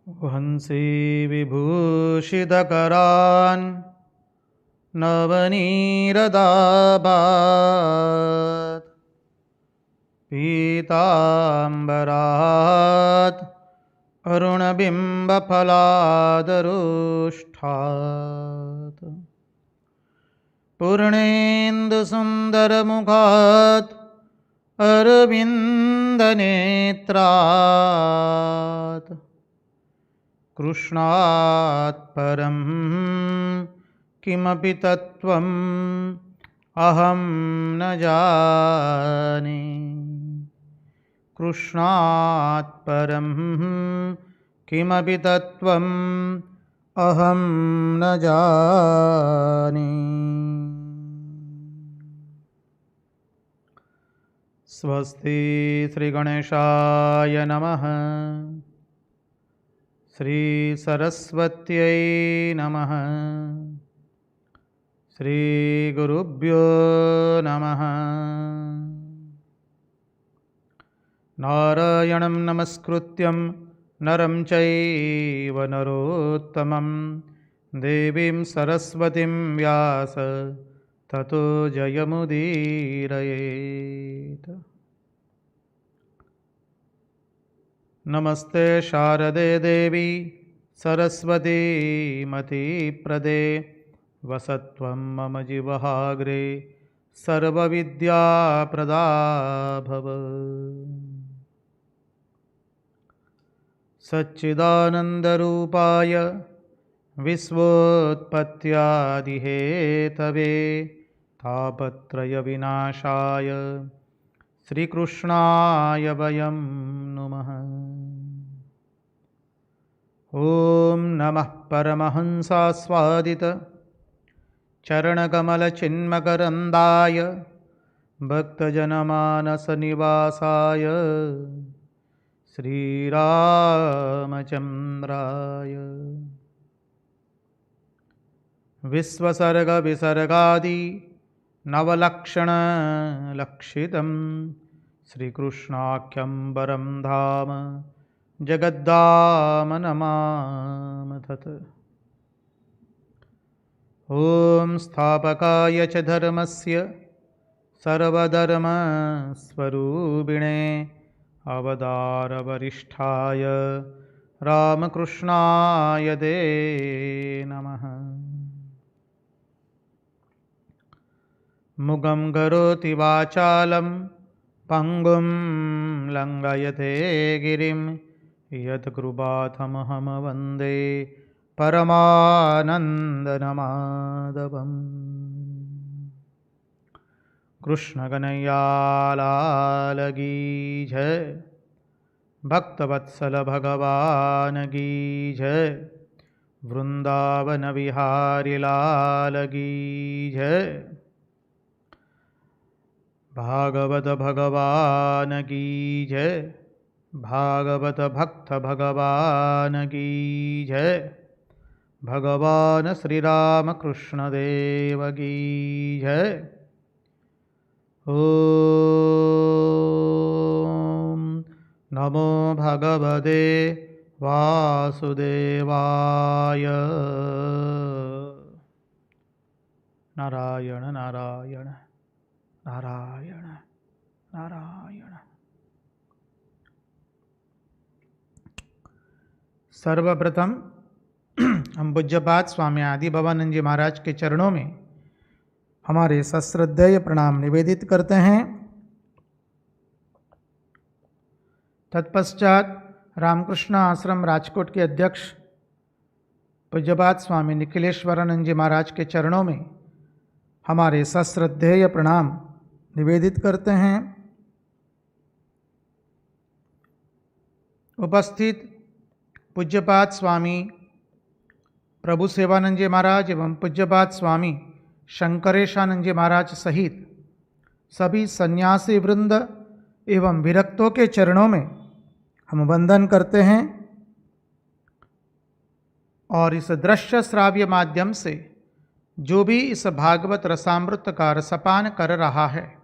हंसी विभूषितकरान् नवनीरदाभात् पीताम्बरात् अरुणबिम्बफलादरुष्ठात् पूर्णेन्दुसुन्दरमुखात् अरविन्दनेत्रात् कृष्णात् परं किमपि तत्त्वम् अहं न जाने। कृष्णात् परं किमपि तत्त्वम् अहं न जाने। स्वस्ति श्रीगणेशाय नमः। श्रीसरस्वत्यै नमः। श्रीगुरुभ्यो नमः। नारायणं नमस्कृत्यं नरं चैव नरोत्तमं देवीं सरस्वतीं व्यास ततो जयमुदीरयेत्। नमस्ते शारदे देवी सरस्वती मतिप्रदे वसत्वं मम जिह्वाग्रे सर्वविद्याप्रदा भव। सच्चिदानन्दरूपाय विश्वोत्पत्त्यादिहेतवे तापत्रयविनाशाय श्रीकृष्णाय वयं नुमः। ॐ नमः परमहंसास्वादित चरणकमलचिन्मकरन्दाय भक्तजनमानसनिवासाय श्रीरामचन्द्राय विश्वसर्गविसर्गादि नवलक्षणलक्षितं श्रीकृष्णाख्यं वरं धाम जगद्धाम नमामि। ॐ स्थापकाय च धर्मस्य सर्वधर्मस्वरूपिणे अवतारवरिष्ठाय रामकृष्णाय ते नमः। मुगं करोति वाचालं पङ्गुं लङ्घयते गिरिं यत्कृपातमहं वन्दे परमानन्दमाधवम्। कृष्णकन्हैयालाल की जय, भक्तवत्सल भगवान की जय, वृंदावन विहारी लाल की जय, भागवत भगवान की जय, भागवत भक्त भगवान की जय, भगवान श्री राम कृष्ण देव की जय। ओम नमो भगवते वासुदेवाय। नारायण नारायण नारायण नारायण। सर्वप्रथम हम पूज्यपाद स्वामी आदि भवानंद जी महाराज के चरणों में हमारे सश्रद्धेय प्रणाम निवेदित करते हैं। तत्पश्चात रामकृष्ण आश्रम राजकोट के अध्यक्ष पूज्यपाद स्वामी निखिलेश्वरानंद जी महाराज के चरणों में हमारे सश्रद्धेय प्रणाम निवेदित करते हैं। उपस्थित पूज्यपाद स्वामी प्रभु सेवानंद जी महाराज एवं पूज्यपाद स्वामी शंकरेशानंद जी महाराज सहित सभी सन्यासी वृंद एवं विरक्तों के चरणों में हम वंदन करते हैं और इस दृश्य श्राव्य माध्यम से जो भी इस भागवत रसामृत का रसपान कर रहा है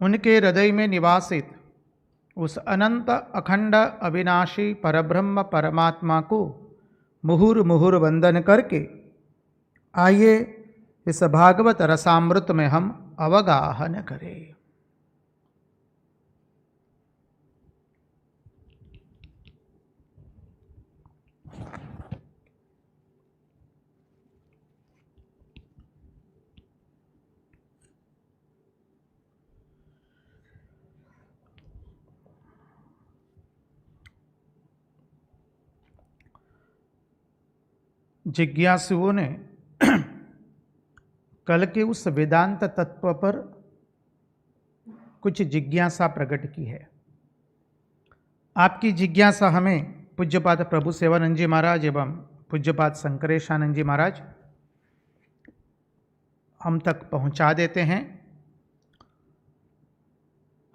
उनके हृदय में निवासित उस अनंत अखंड अविनाशी परब्रह्म परमात्मा को मुहुर मुहुर वंदन करके आइए इस भागवत रसामृत में हम अवगाहन करें। जिज्ञासुओं ने कल के उस वेदांत तत्व पर कुछ जिज्ञासा प्रकट की है। आपकी जिज्ञासा हमें पूज्यपाद प्रभु सेवानंद जी महाराज एवं पूज्यपाद शंकरेशानंद जी महाराज हम तक पहुंचा देते हैं।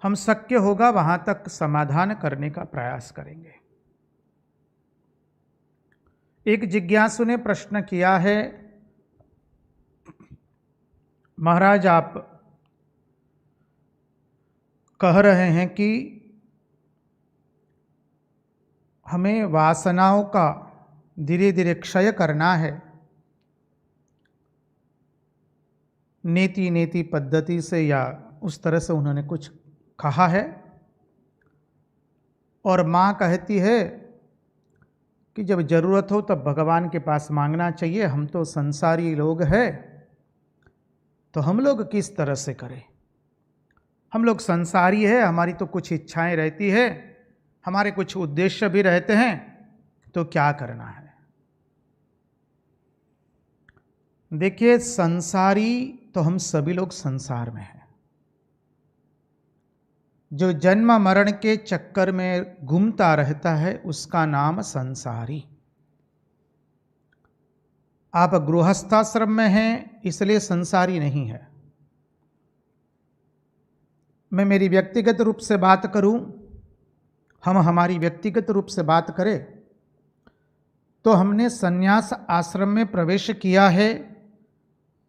हम शक्य होगा वहां तक समाधान करने का प्रयास करेंगे। एक जिज्ञासु ने प्रश्न किया है, महाराज आप कह रहे हैं कि हमें वासनाओं का धीरे धीरे क्षय करना है, नेति नेति पद्धति से या उस तरह से उन्होंने कुछ कहा है। और माँ कहती है कि जब जरूरत हो तब भगवान के पास मांगना चाहिए। हम तो संसारी लोग हैं, तो हम लोग किस तरह से करें? हम लोग संसारी है, हमारी तो कुछ इच्छाएं रहती है, हमारे कुछ उद्देश्य भी रहते हैं, तो क्या करना है? देखिए, संसारी तो हम सभी लोग संसार में हैं। जो जन्म मरण के चक्कर में घूमता रहता है उसका नाम संसारी। आप गृहस्थाश्रम में हैं इसलिए संसारी नहीं है। मैं मेरी व्यक्तिगत रूप से बात करूं, हम हमारी व्यक्तिगत रूप से बात करें तो हमने संन्यास आश्रम में प्रवेश किया है,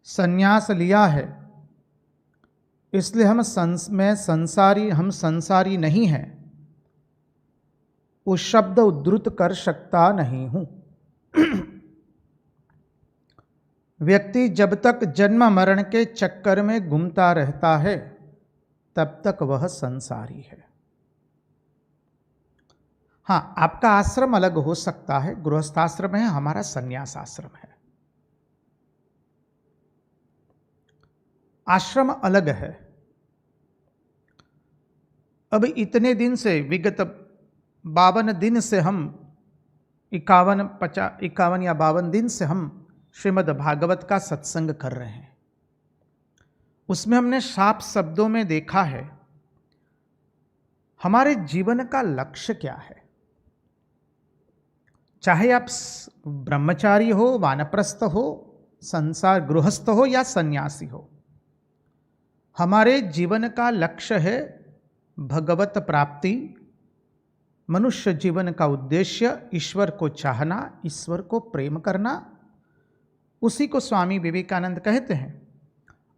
संन्यास लिया है, इसलिए हम संसारी नहीं हैं। उस शब्द उद्धृत कर सकता नहीं हूं। व्यक्ति जब तक जन्म मरण के चक्कर में घूमता रहता है तब तक वह संसारी है। हाँ, आपका आश्रम अलग हो सकता है, गृहस्थाश्रम है, हमारा संन्यास आश्रम है। आश्रम अलग है। अब इतने दिन से, विगत 52 दिन से हम 51 या 52 दिन से हम श्रीमद् भागवत का सत्संग कर रहे हैं। उसमें हमने साफ शब्दों में देखा है हमारे जीवन का लक्ष्य क्या है। चाहे आप ब्रह्मचारी हो, वानप्रस्थ हो, संसार गृहस्थ हो या सन्यासी हो, हमारे जीवन का लक्ष्य है भगवत प्राप्ति। मनुष्य जीवन का उद्देश्य ईश्वर को चाहना, ईश्वर को प्रेम करना। उसी को स्वामी विवेकानंद कहते हैं,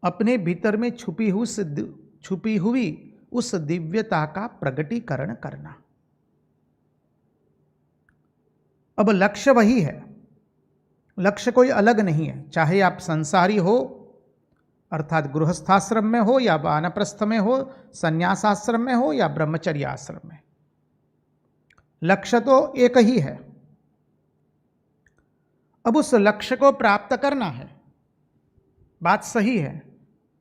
अपने भीतर में छुपी हुई उस दिव्यता का प्रगटीकरण करना। अब लक्ष्य वही है, लक्ष्य कोई अलग नहीं है। चाहे आप संसारी हो अर्थात गृहस्थाश्रम में हो या वानप्रस्थ में हो, संन्यासाश्रम में हो या ब्रह्मचर्य आश्रम में, लक्ष्य तो एक ही है। अब उस लक्ष्य को प्राप्त करना है। बात सही है,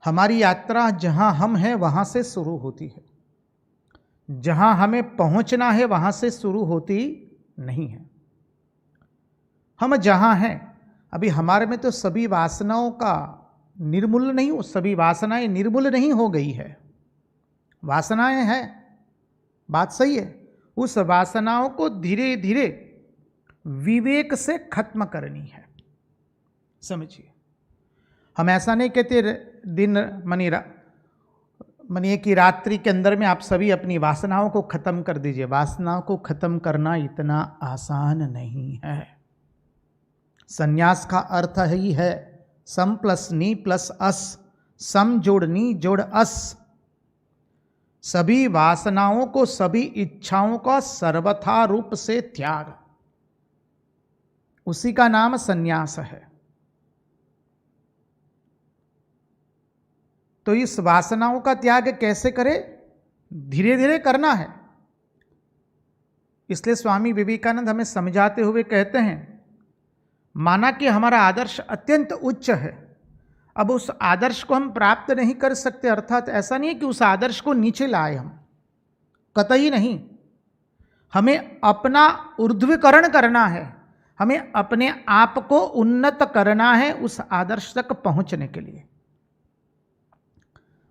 हमारी यात्रा जहां हम हैं वहां से शुरू होती है, जहां हमें पहुंचना है वहां से शुरू होती नहीं है। हम जहां हैं, अभी हमारे में तो सभी वासनाओं का निर्मूल नहीं, सभी वासनाएं निर्मूल नहीं हो गई है। वासनाएं हैं, बात सही है। उस वासनाओं को धीरे धीरे विवेक से खत्म करनी है। समझिए, हम ऐसा नहीं कहते दिन मनी की रात्रि के अंदर में आप सभी अपनी वासनाओं को खत्म कर दीजिए। वासनाओं को खत्म करना इतना आसान नहीं है। संन्यास का अर्थ ही है सम प्लस नी प्लस अस, सम जोड़ नी जोड़ अस। सभी वासनाओं को, सभी इच्छाओं का सर्वथा रूप से त्याग, उसी का नाम संन्यास है। तो इस वासनाओं का त्याग कैसे करें? धीरे धीरे करना है। इसलिए स्वामी विवेकानंद हमें समझाते हुए कहते हैं, माना कि हमारा आदर्श अत्यंत उच्च है, अब उस आदर्श को हम प्राप्त नहीं कर सकते, अर्थात ऐसा नहीं है कि उस आदर्श को नीचे लाए हम, कतई नहीं। हमें अपना ऊर्ध्वीकरण करना है, हमें अपने आप को उन्नत करना है उस आदर्श तक पहुंचने के लिए।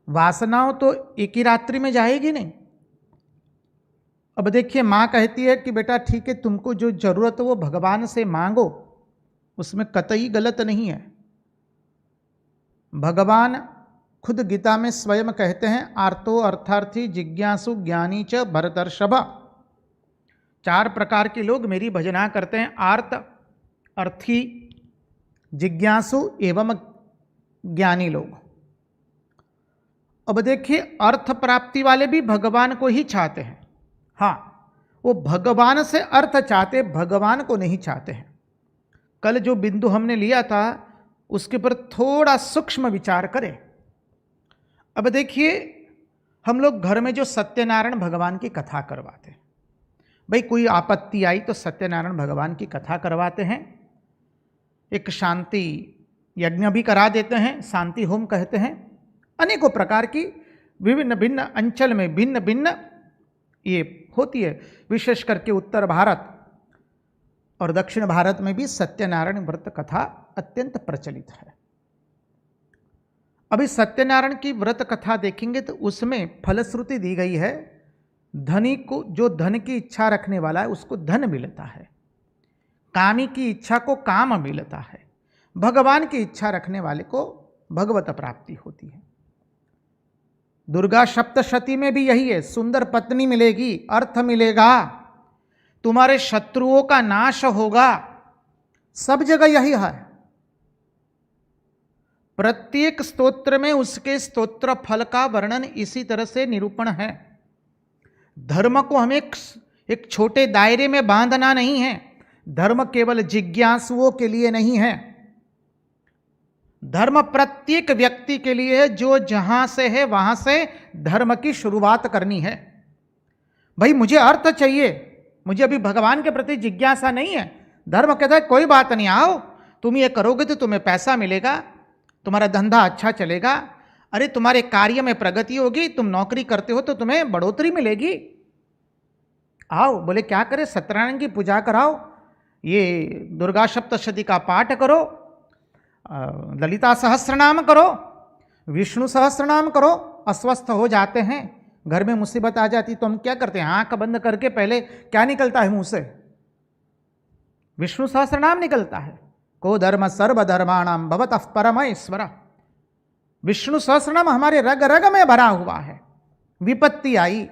वासनाओं तो एक ही रात्रि में जाएगी नहीं। अब देखिए, मां कहती है कि बेटा ठीक है, तुमको जो जरूरत है वो भगवान से मांगो, उसमें कतई गलत नहीं है। भगवान खुद गीता में स्वयं कहते हैं, आर्तो अर्थार्थी जिज्ञासु ज्ञानी च भरतर्षभ। 4 प्रकार के लोग मेरी भजना करते हैं, आर्त, अर्थी, जिज्ञासु एवं ज्ञानी लोग। अब देखिए, अर्थ प्राप्ति वाले भी भगवान को ही चाहते हैं। हाँ, वो भगवान से अर्थ चाहते, भगवान को नहीं चाहते हैं। कल जो बिंदु हमने लिया था उसके पर थोड़ा सूक्ष्म विचार करें। अब देखिए, हम लोग घर में जो सत्यनारायण भगवान की कथा करवाते हैं, भाई कोई आपत्ति आई तो सत्यनारायण भगवान की कथा करवाते हैं, एक शांति यज्ञ भी करा देते हैं, शांति होम कहते हैं। अनेकों प्रकार की विभिन्न भिन्न अंचल में भिन्न भिन्न ये होती है। विशेष करके उत्तर भारत और दक्षिण भारत में भी सत्यनारायण व्रत कथा अत्यंत प्रचलित है। अभी सत्यनारायण की व्रत कथा देखेंगे तो उसमें फलश्रुति दी गई है, धनी को, जो धन की इच्छा रखने वाला है उसको धन मिलता है, कामी की इच्छा को काम मिलता है, भगवान की इच्छा रखने वाले को भगवत प्राप्ति होती है। दुर्गा सप्तशती में भी यही है, सुंदर पत्नी मिलेगी, अर्थ मिलेगा, तुम्हारे शत्रुओं का नाश होगा, सब जगह यही है। प्रत्येक स्तोत्र में उसके स्तोत्र फल का वर्णन इसी तरह से निरूपण है। धर्म को हमें एक छोटे दायरे में बांधना नहीं है, धर्म केवल जिज्ञासुओं के लिए नहीं है, धर्म प्रत्येक व्यक्ति के लिए है, जो जहां से है वहां से धर्म की शुरुआत करनी है। भाई मुझे अर्थ चाहिए, मुझे अभी भगवान के प्रति जिज्ञासा नहीं है, धर्म कहता है कोई बात नहीं, आओ तुम ये करोगे तो तुम्हें पैसा मिलेगा, तुम्हारा धंधा अच्छा चलेगा, अरे तुम्हारे कार्य में प्रगति होगी, तुम नौकरी करते हो तो तुम्हें बढ़ोतरी मिलेगी, आओ। बोले क्या करें? सत्यनारायण की पूजा कराओ, ये दुर्गा सप्तशती का पाठ करो, ललिता सहस्रनाम करो, विष्णु सहस्रनाम करो। अस्वस्थ हो जाते हैं, घर में मुसीबत आ जाती तो हम क्या करते हैं? आंख बंद करके पहले क्या निकलता है मुंह से? विष्णु सहस्रनाम निकलता है। को धर्म सर्वधर्माणाम भवतः परमेश्वर। विष्णु सहस्रनाम हमारे रग रग में भरा हुआ है। विपत्ति आई,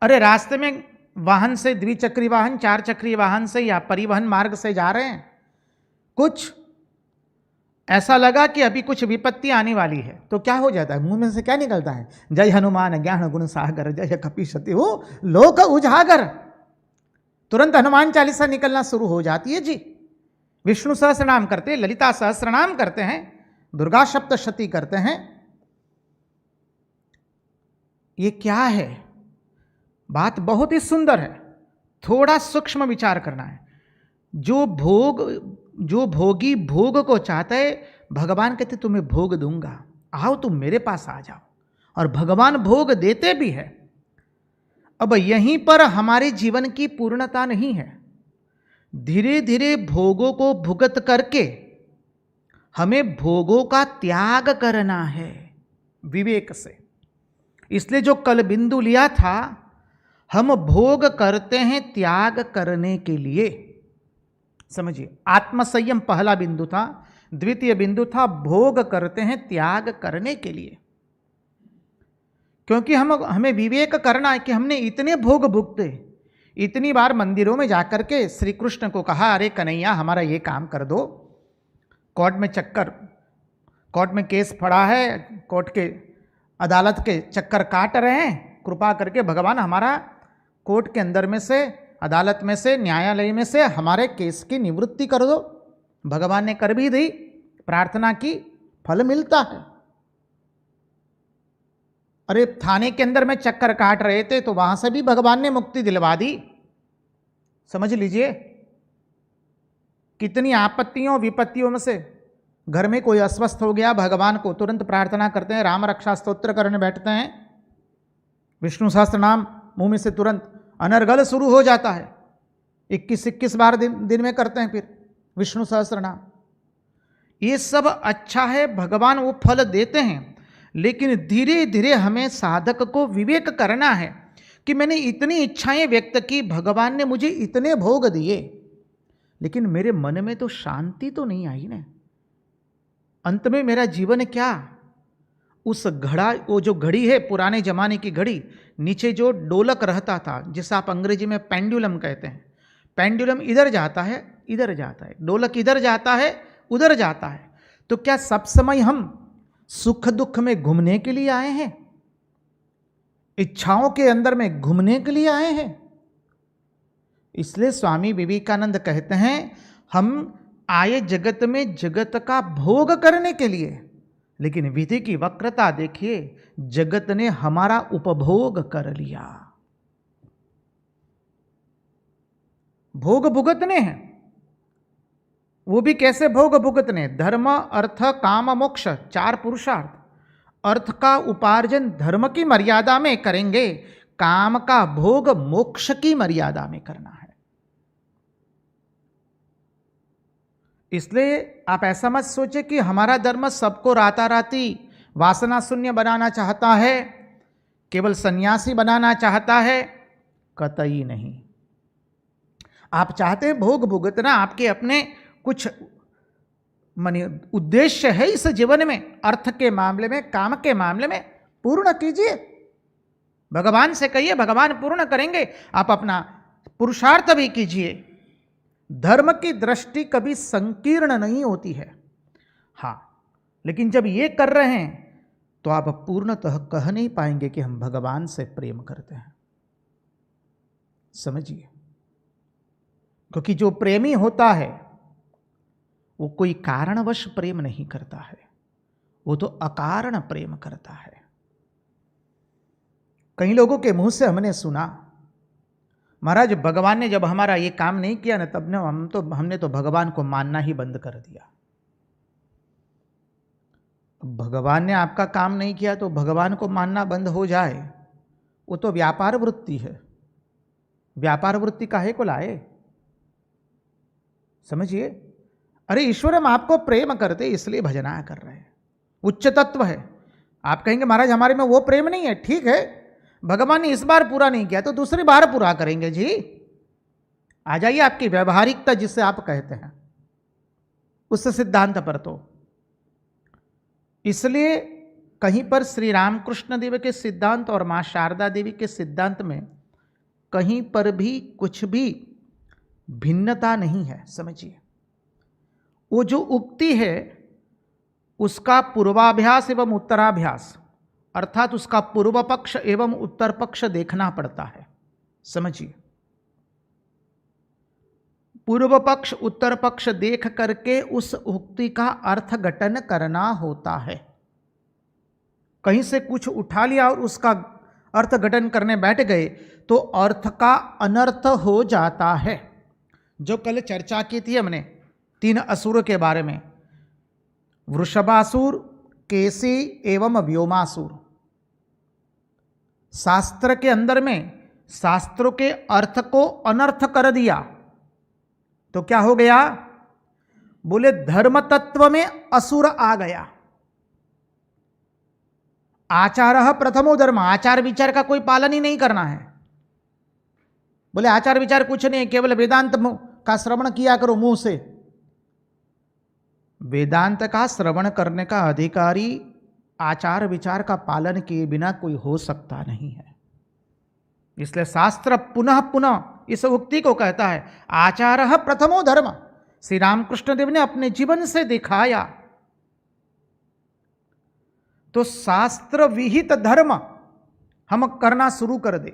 अरे रास्ते में वाहन से, द्विचक्री वाहन, 4 चक्री वाहन से या परिवहन मार्ग से जा रहे हैं, कुछ ऐसा लगा कि अभी कुछ विपत्ति आने वाली है, तो क्या हो जाता है? मुंह में से क्या निकलता है? जय हनुमान ज्ञान गुण सागर, जय कपीशति हो लोक उजागर। तुरंत हनुमान चालीसा निकलना शुरू हो जाती है जी। विष्णु सहस्रनाम करते हैं, ललिता सहस्रनाम करते हैं, दुर्गा सप्तशती करते हैं। ये क्या है? बात बहुत ही सुंदर है, थोड़ा सूक्ष्म विचार करना है। जो भोगी भोग को चाहता है, भगवान कहते तुम्हें भोग दूंगा, आओ तुम मेरे पास आ जाओ, और भगवान भोग देते भी है। अब यहीं पर हमारे जीवन की पूर्णता नहीं है, धीरे धीरे भोगों को भुगत करके हमें भोगों का त्याग करना है विवेक से। इसलिए जो कल बिंदु लिया था, हम भोग करते हैं त्याग करने के लिए। समझिए, आत्मसंयम पहला बिंदु था, द्वितीय बिंदु था भोग करते हैं त्याग करने के लिए। क्योंकि हमें विवेक करना है कि हमने इतने भोग भुगते, इतनी बार मंदिरों में जाकर के श्री कृष्ण को कहा, अरे कन्हैया हमारा ये काम कर दो, कोर्ट में केस पड़ा है, कोर्ट के अदालत के चक्कर काट रहे हैं, कृपा करके भगवान हमारा कोर्ट के अंदर में से, अदालत में से, न्यायालय में से हमारे केस की निवृत्ति कर दो। भगवान ने कर भी दी, प्रार्थना की, फल मिलता है। अरे थाने के अंदर में चक्कर काट रहे थे तो वहां से भी भगवान ने मुक्ति दिलवा दी। समझ लीजिए कितनी आपत्तियों विपत्तियों में से। घर में कोई अस्वस्थ हो गया, भगवान को तुरंत प्रार्थना करते हैं, राम रक्षा स्तोत्र करने बैठते हैं, विष्णु सहस्त्र नाम मुंह में से तुरंत अनर्गल शुरू हो जाता है। 21 बार दिन में करते हैं फिर विष्णु सहस्त्र नाम। ये सब अच्छा है, भगवान वो फल देते हैं, लेकिन धीरे धीरे हमें साधक को विवेक करना है कि मैंने इतनी इच्छाएं व्यक्त की, भगवान ने मुझे इतने भोग दिए, लेकिन मेरे मन में तो शांति तो नहीं आई ना। अंत में मेरा जीवन क्या? उस घड़ा, वो जो घड़ी है पुराने जमाने की घड़ी, नीचे जो डोलक रहता था जिसे आप अंग्रेजी में पेंडुलम कहते हैं, पेंडुलम इधर जाता है इधर जाता है, डोलक इधर जाता है उधर जाता है, तो क्या सब समय हम सुख दुख में घूमने के लिए आए हैं? इच्छाओं के अंदर में घूमने के लिए आए हैं? इसलिए स्वामी विवेकानंद कहते हैं हम आए जगत में जगत का भोग करने के लिए, लेकिन विधि की वक्रता देखिए, जगत ने हमारा उपभोग कर लिया। भोग भुगतने हैं, वो भी कैसे भोग भुगतने? धर्म अर्थ काम मोक्ष, 4 पुरुषार्थ। अर्थ का उपार्जन धर्म की मर्यादा में करेंगे, काम का भोग मोक्ष की मर्यादा में करना है। इसलिए आप ऐसा मत सोचे कि हमारा धर्म सबको राताराती वासना शून्य बनाना चाहता है, केवल सन्यासी बनाना चाहता है। कतई नहीं। आप चाहते हैं भोग भुगतना, आपके अपने कुछ माने उद्देश्य है इस जीवन में, अर्थ के मामले में, काम के मामले में, पूर्ण कीजिए। भगवान से कहिए, भगवान पूर्ण करेंगे। आप अपना पुरुषार्थ भी कीजिए। धर्म की दृष्टि कभी संकीर्ण नहीं होती है, हाँ, लेकिन जब ये कर रहे हैं तो आप पूर्णतः कह नहीं पाएंगे कि हम भगवान से प्रेम करते हैं। समझिए, क्योंकि जो प्रेमी होता है वो कोई कारणवश प्रेम नहीं करता है, वो तो अकारण प्रेम करता है। कई लोगों के मुंह से हमने सुना, महाराज भगवान ने जब हमारा ये काम नहीं किया ना, तब हमने तो भगवान को मानना ही बंद कर दिया। भगवान ने आपका काम नहीं किया तो भगवान को मानना बंद हो जाए, वो तो व्यापार वृत्ति है। व्यापार वृत्ति काहे को लाए? समझिए, अरे ईश्वर हम आपको प्रेम करते इसलिए भजना कर रहे हैं, उच्च तत्व है। आप कहेंगे महाराज हमारे में वो प्रेम नहीं है, ठीक है, भगवान ने इस बार पूरा नहीं किया तो दूसरी बार पूरा करेंगे जी। आ जाइए आपकी व्यवहारिकता जिसे आप कहते हैं उस सिद्धांत पर। तो इसलिए कहीं पर श्री रामकृष्ण देव के सिद्धांत और मां शारदा देवी के सिद्धांत में कहीं पर भी कुछ भी भिन्नता नहीं है। समझिए, वो जो उक्ति है उसका पूर्वाभ्यास एवं उत्तराभ्यास, अर्थात उसका पूर्व पक्ष एवं उत्तर पक्ष देखना पड़ता है। समझिए, पूर्व पक्ष उत्तर पक्ष देख करके उस उक्ति का अर्थ घटन करना होता है। कहीं से कुछ उठा लिया और उसका अर्थ घटन करने बैठ गए तो अर्थ का अनर्थ हो जाता है। जो कल चर्चा की थी हमने 3 असुर के बारे में, वृषभासुर, केसी एवं व्योमासुर। शास्त्र के अंदर में शास्त्रों के अर्थ को अनर्थ कर दिया तो क्या हो गया? बोले धर्म तत्व में असुर आ गया। आचारः प्रथमो धर्म, आचार विचार का कोई पालन ही नहीं करना है। बोले आचार विचार कुछ नहीं, केवल वेदांत का श्रवण किया करो मुंह से। वेदांत का श्रवण करने का अधिकारी आचार विचार का पालन किए बिना कोई हो सकता नहीं है। इसलिए शास्त्र पुनः पुनः इस उक्ति को कहता है, आचारः प्रथमो धर्म। श्री रामकृष्ण देव ने अपने जीवन से दिखाया। तो शास्त्र विहित धर्म हम करना शुरू कर दे,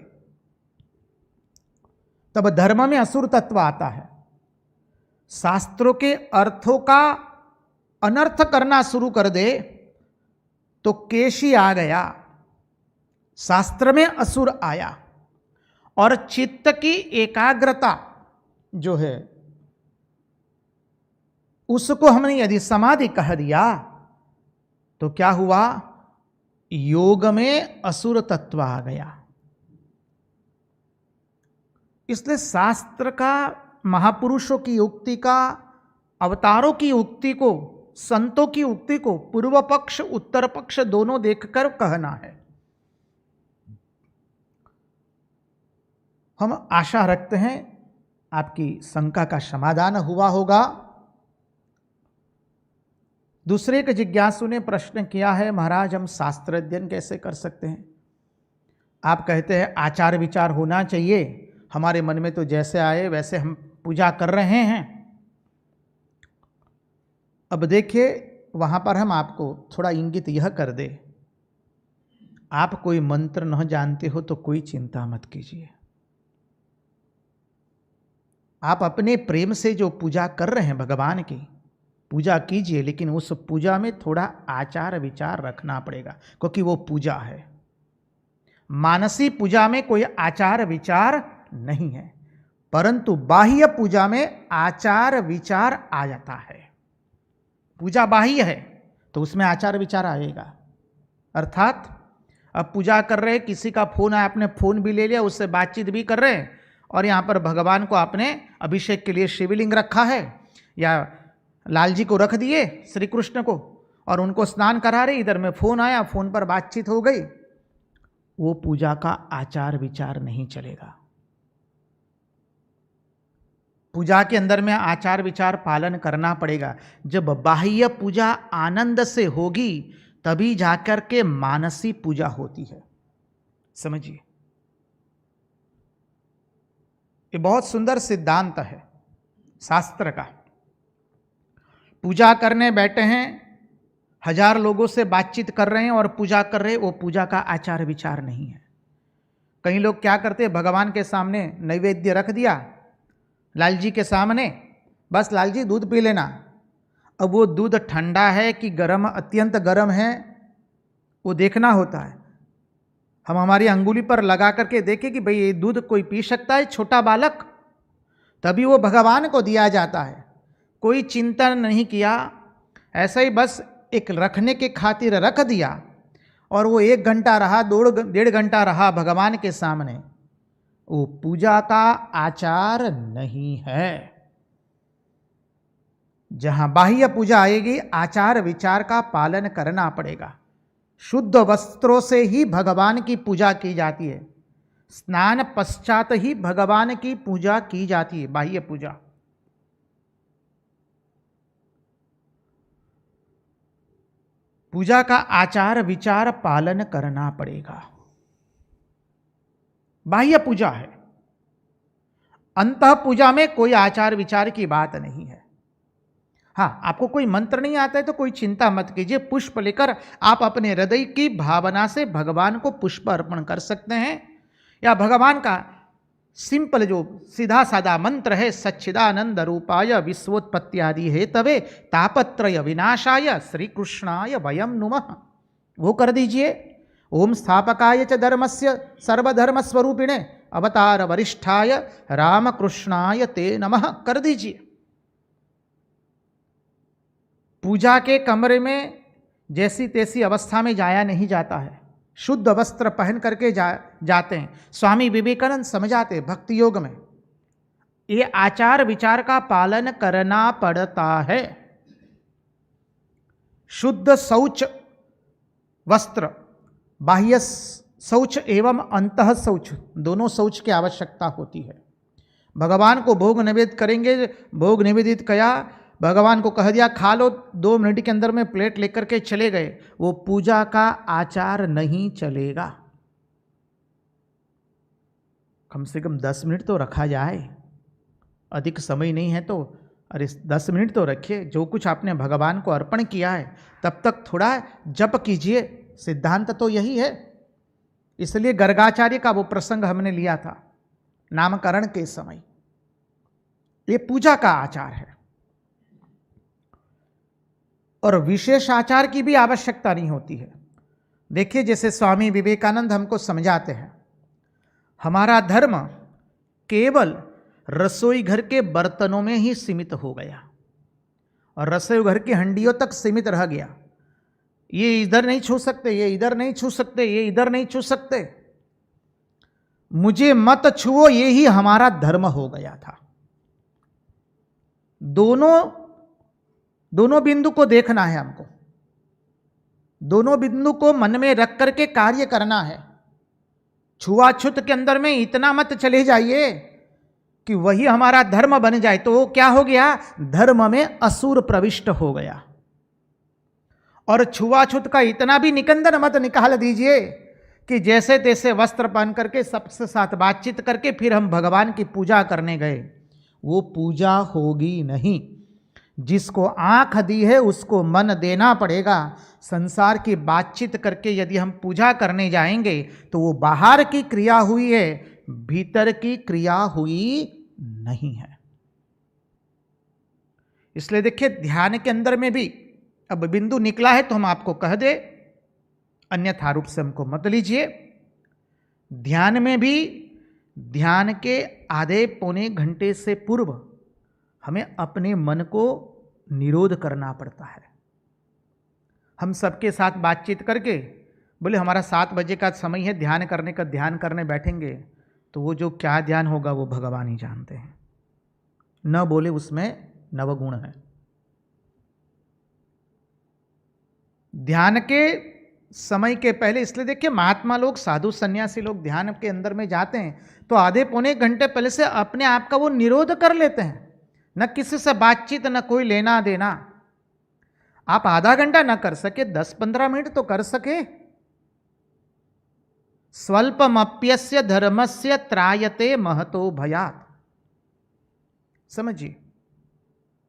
तब धर्म में असुर तत्व आता है। शास्त्रों के अर्थों का अनर्थ करना शुरू कर दे तो केशी आ गया, शास्त्र में असुर आया। और चित्त की एकाग्रता जो है उसको हमने यदि समाधि कह दिया तो क्या हुआ, योग में असुर तत्व आ गया। इसलिए शास्त्र का, महापुरुषों की उक्ति का, अवतारों की उक्ति को, संतों की उक्ति को पूर्व पक्ष उत्तर पक्ष दोनों देखकर कहना है। हम आशा रखते हैं आपकी शंका का समाधान हुआ होगा। दूसरे के जिज्ञासु ने प्रश्न किया है, महाराज हम शास्त्र अध्ययन कैसे कर सकते हैं? आप कहते हैं आचार विचार होना चाहिए, हमारे मन में तो जैसे आए वैसे हम पूजा कर रहे हैं। अब देखिए, वहाँ पर हम आपको थोड़ा इंगित यह कर दे, आप कोई मंत्र न जानते हो तो कोई चिंता मत कीजिए। आप अपने प्रेम से जो पूजा कर रहे हैं भगवान की, पूजा कीजिए, लेकिन उस पूजा में थोड़ा आचार विचार रखना पड़ेगा, क्योंकि वो पूजा है। मानसी पूजा में कोई आचार विचार नहीं है, परंतु बाह्य पूजा में आचार विचार आ जाता है। पूजा बाह्य है तो उसमें आचार विचार आएगा। अर्थात अब पूजा कर रहे, किसी का फोन आया, आपने फोन भी ले लिया, उससे बातचीत भी कर रहे हैं, और यहाँ पर भगवान को आपने अभिषेक के लिए शिवलिंग रखा है, या लाल जी को रख दिए श्री कृष्ण को, और उनको स्नान करा रहे, इधर में फोन आया, फोन पर बातचीत हो गई, वो पूजा का आचार विचार नहीं चलेगा। पूजा के अंदर में आचार विचार पालन करना पड़ेगा। जब बाह्य पूजा आनंद से होगी तभी जाकर के मानसी पूजा होती है। समझिए, ये बहुत सुंदर सिद्धांत है शास्त्र का। पूजा करने बैठे हैं, 1000 लोगों से बातचीत कर रहे हैं और पूजा कर रहे हैं, वो पूजा का आचार विचार नहीं है। कई लोग क्या करते हैं, भगवान के सामने नैवेद्य रख दिया, लाल जी के सामने, बस लाल जी दूध पी लेना। अब वो दूध ठंडा है कि गर्म, अत्यंत गर्म है, वो देखना होता है। हम हमारी अंगुली पर लगा करके देखें कि भाई ये दूध कोई पी सकता है, छोटा बालक, तभी वो भगवान को दिया जाता है। कोई चिंतन नहीं किया, ऐसा ही बस एक रखने के खातिर रख दिया, और वो 1 घंटा रहा, 1.5 घंटा रहा भगवान के सामने, वो पूजा का आचार नहीं है। जहां बाह्य पूजा आएगी, आचार विचार का पालन करना पड़ेगा। शुद्ध वस्त्रों से ही भगवान की पूजा की जाती है, स्नान पश्चात ही भगवान की पूजा की जाती है, बाह्य पूजा। पूजा का आचार विचार पालन करना पड़ेगा। बाह्य पूजा है, अंतः पूजा में कोई आचार विचार की बात नहीं है। हाँ, आपको कोई मंत्र नहीं आता है तो कोई चिंता मत कीजिए, पुष्प लेकर आप अपने हृदय की भावना से भगवान को पुष्प अर्पण कर सकते हैं, या भगवान का सिंपल जो सीधा साधा मंत्र है, सच्चिदानंद रूपाय विश्वोत्पत्त्यादि हेतवे तापत्रय विनाशाय श्री कृष्णाय वयम नुमः, वो कर दीजिए। ओम स्थापकाय च धर्मस्य सर्वधर्मस्वरूपिणे अवतार वरिष्ठाय रामकृष्णाय ते नमः कर दीजिए। पूजा के कमरे में जैसी तैसी अवस्था में जाया नहीं जाता है, शुद्ध वस्त्र पहन करके जाते हैं। स्वामी विवेकानंद समझाते भक्ति योग में, ये आचार विचार का पालन करना पड़ता है। शुद्ध शौच वस्त्र, बाह्य शौच एवं अंतः शौच, दोनों शौच की आवश्यकता होती है। भगवान को भोग निवेदित करेंगे, भोग निवेदित किया, भगवान को कह दिया खा लो, 2 मिनट के अंदर में प्लेट लेकर के चले गए, वो पूजा का आचार नहीं चलेगा। कम से कम 10 मिनट तो रखा जाए, अधिक समय नहीं है तो अरे 10 मिनट तो रखिए। जो कुछ आपने भगवान को अर्पण किया है तब तक थोड़ा जप कीजिए, सिद्धांत तो यही है। इसलिए गर्गाचार्य का वो प्रसंग हमने लिया था नामकरण के समय। ये पूजा का आचार है और विशेष आचार की भी आवश्यकता नहीं होती है। देखिए, जैसे स्वामी विवेकानंद हमको समझाते हैं, हमारा धर्म केवल रसोई घर के बर्तनों में ही सीमित हो गया और रसोई घर की हंडियों तक सीमित रह गया। ये इधर नहीं छू सकते, ये इधर नहीं छू सकते, ये इधर नहीं छू सकते, मुझे मत छुओ, ये ही हमारा धर्म हो गया था। दोनों बिंदु को देखना है हमको, दोनों बिंदु को मन में रख करके कार्य करना है। छुआछूत के अंदर में इतना मत चले जाइए कि वही हमारा धर्म बन जाए, तो वो क्या हो गया, धर्म में असुर प्रविष्ट हो गया। और छुआछूत का इतना भी निकंदन मत निकाल दीजिए कि जैसे तैसे वस्त्र पहन करके सबसे साथ बातचीत करके फिर हम भगवान की पूजा करने गए। वो पूजा होगी नहीं। जिसको आंख दी है उसको मन देना पड़ेगा। संसार की बातचीत करके यदि हम पूजा करने जाएंगे तो वो बाहर की क्रिया हुई है, भीतर की क्रिया हुई नहीं है। इसलिए देखिए, ध्यान के अंदर में भी अब बिंदु निकला है तो हम आपको कह दे, अन्यथा रूप से हमको मत लीजिए। ध्यान में भी ध्यान के आधे पौने घंटे से पूर्व हमें अपने मन को निरोध करना पड़ता है। हम सबके साथ बातचीत करके बोले हमारा 7 बजे का समय है ध्यान करने का, ध्यान करने बैठेंगे तो वो जो क्या ध्यान होगा वो भगवान ही जानते हैं। न बोले उसमें नवगुण है। ध्यान के समय के पहले, इसलिए देखिए महात्मा लोग, साधु सन्यासी लोग ध्यान के अंदर में जाते हैं तो आधे पौने घंटे पहले से अपने आप का वो निरोध कर लेते हैं। न किसी से बातचीत, न कोई लेना देना। आप आधा घंटा ना कर सके, 10-15 मिनट तो कर सके। स्वल्पमप्यस्य धर्मस्य त्रायते महतो भयात्। समझिए,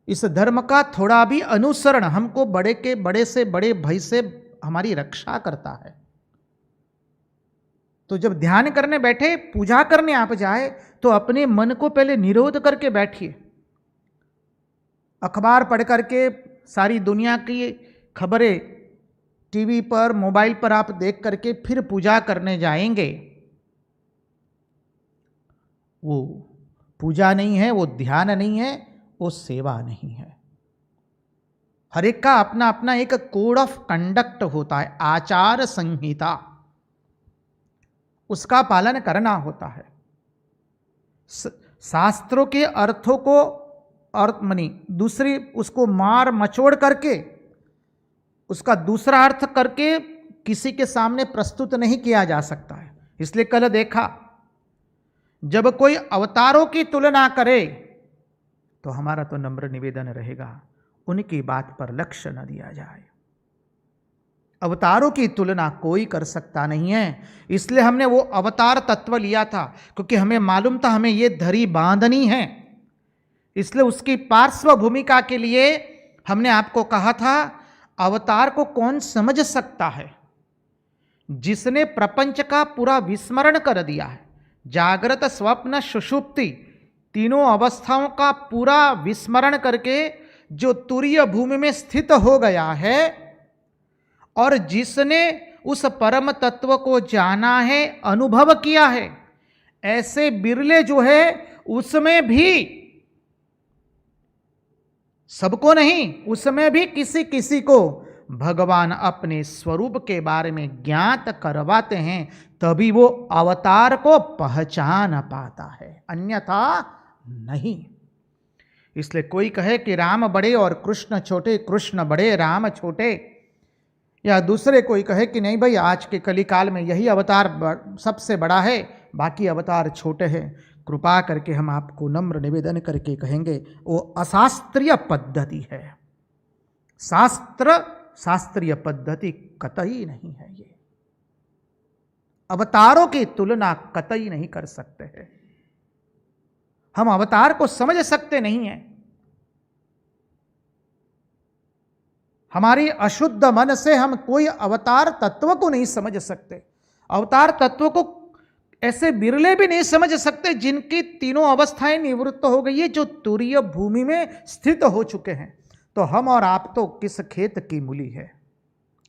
इस धर्म का थोड़ा भी अनुसरण हमको बड़े के बड़े से बड़े भय से हमारी रक्षा करता है। तो जब ध्यान करने बैठे, पूजा करने आप जाए तो अपने मन को पहले निरोध करके बैठिए। अखबार पढ़ करके सारी दुनिया की खबरें टीवी पर, मोबाइल पर आप देख करके फिर पूजा करने जाएंगे, वो पूजा नहीं है, वो ध्यान नहीं है, वो सेवा नहीं है। हर एक का अपना अपना एक कोड ऑफ कंडक्ट होता है, आचार संहिता, उसका पालन करना होता है। शास्त्रों के अर्थों को दूसरी उसको मार मचोड़ करके उसका दूसरा अर्थ करके किसी के सामने प्रस्तुत नहीं किया जा सकता है। इसलिए कल देखा, जब कोई अवतारों की तुलना करे तो हमारा तो नम्र निवेदन रहेगा उनकी बात पर लक्ष्य न दिया जाए। अवतारों की तुलना कोई कर सकता नहीं है। इसलिए हमने वो अवतार तत्व लिया था, क्योंकि हमें मालूम था हमें ये धरी बांधनी है। इसलिए उसकी पार्श्व भूमिका के लिए हमने आपको कहा था, अवतार को कौन समझ सकता है? जिसने प्रपंच का पूरा विस्मरण कर दिया है। जागृत, स्वप्न, सुषुप्ति तीनों अवस्थाओं का पूरा विस्मरण करके जो तुरीय भूमि में स्थित हो गया है, और जिसने उस परम तत्व को जाना है, अनुभव किया है, ऐसे बिरले जो है, उसमें भी, सबको नहीं, उसमें भी किसी किसी को भगवान अपने स्वरूप के बारे में ज्ञात करवाते हैं, तभी वो अवतार को पहचान पाता है, अन्यथा नहीं। इसलिए कोई कहे कि राम बड़े और कृष्ण छोटे, कृष्ण बड़े राम छोटे, या दूसरे कोई कहे कि नहीं भाई आज के कलिकाल में यही अवतार सबसे बड़ा है, बाकी अवतार छोटे हैं, कृपा करके हम आपको नम्र निवेदन करके कहेंगे वो अशास्त्रीय पद्धति है। शास्त्रीय पद्धति कतई नहीं है। ये अवतारों की तुलना कतई नहीं कर सकते हैं। हम अवतार को समझ सकते नहीं हैं। हमारी अशुद्ध मन से हम कोई अवतार तत्व को नहीं समझ सकते। अवतार तत्व को ऐसे बिरले भी नहीं समझ सकते जिनकी तीनों अवस्थाएं निवृत्त हो गई है, जो तुरीय भूमि में स्थित हो चुके हैं। तो हम और आप तो किस खेत की मूली है,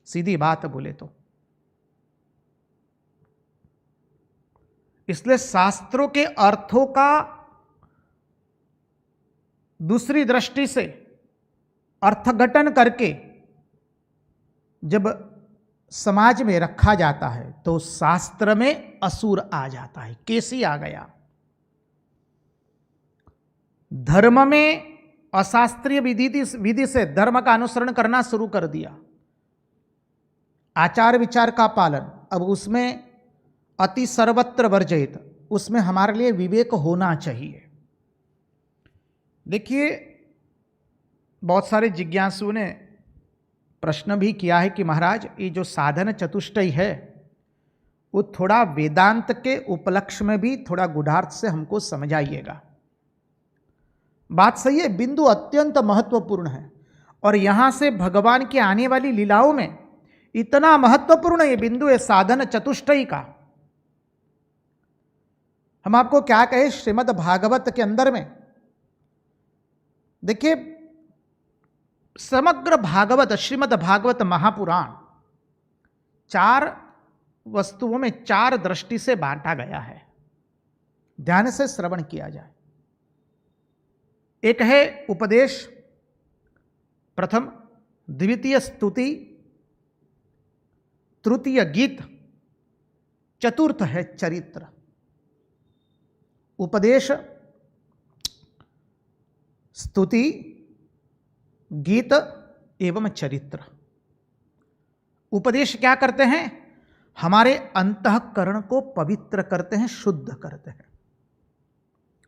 सीधी बात बोले तो। इसलिए शास्त्रों के अर्थों का दूसरी दृष्टि से अर्थघटन करके जब समाज में रखा जाता है तो शास्त्र में असुर आ जाता है, केसी आ गया। धर्म में अशास्त्रीय विधि से धर्म का अनुसरण करना शुरू कर दिया, आचार विचार का पालन। अब उसमें अति सर्वत्र वर्जित, उसमें हमारे लिए विवेक होना चाहिए। देखिए, बहुत सारे जिज्ञासुओं ने प्रश्न भी किया है कि महाराज ये जो साधन चतुष्टय है वो थोड़ा वेदांत के उपलक्ष्य में भी थोड़ा गूढ़ार्थ से हमको समझाइएगा। बात सही है, बिंदु अत्यंत महत्वपूर्ण है और यहां से भगवान की आने वाली लीलाओं में इतना महत्वपूर्ण ये बिंदु है साधन चतुष्टय का। हम आपको क्या कहे, श्रीमद् भागवत के अंदर में देखिए, समग्र भागवत, श्रीमद् भागवत महापुराण 4 वस्तुओं में 4 दृष्टि से बांटा गया है। ध्यान से श्रवण किया जाए। एक है उपदेश, प्रथम, द्वितीय स्तुति, तृतीय गीत, चतुर्थ है चरित्र। उपदेश, स्तुति, गीत एवं चरित्र। उपदेश क्या करते हैं? हमारे अंतःकरण को पवित्र करते हैं, शुद्ध करते हैं।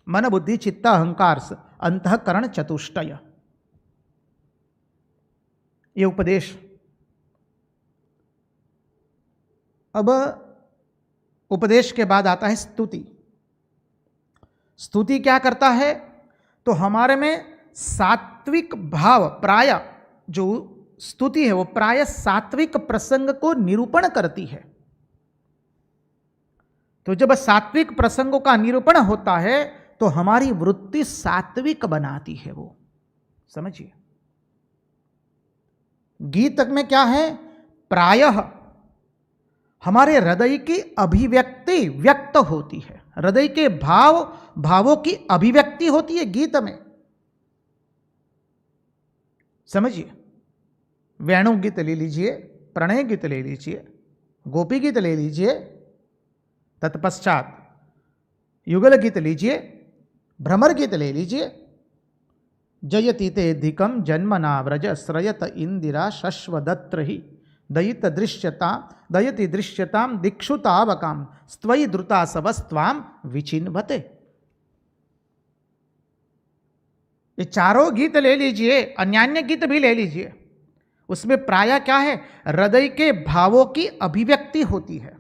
मन बुद्धि चित्त अहंकार से अंतःकरण चतुष्टय, ये उपदेश। अब उपदेश के बाद आता है स्तुति। स्तुति क्या करता है? तो हमारे में सात्विक भाव, प्राय जो स्तुति है वो प्राय सात्विक प्रसंग को निरूपण करती है। तो जब सात्विक प्रसंगों का निरूपण होता है तो हमारी वृत्ति सात्विक बनाती है, वो समझिए। गीत में क्या है? प्रायः हमारे हृदय की अभिव्यक्ति व्यक्त होती है, हृदय के भावों की अभिव्यक्ति होती है गीत में, समझिए। वेणु गीत ले लीजिए, प्रणय गीत ले लीजिए, गोपी गीत ले लीजिए, तत्पश्चात युगल गीत लीजिए, भ्रमर गीत ले लीजिए। जयति ते धिकम जन्मना व्रज श्रयत इंदिरा शश्वदत्र ही दयति दृश्यताम दिक्षुतावकाम स्त्वयि द्रुता सवस्त्वाम विचिन्वते। ये चारों गीत ले लीजिए, अन्यान्य गीत भी ले लीजिए, उसमें प्राय क्या है? हृदय के भावों की अभिव्यक्ति होती है।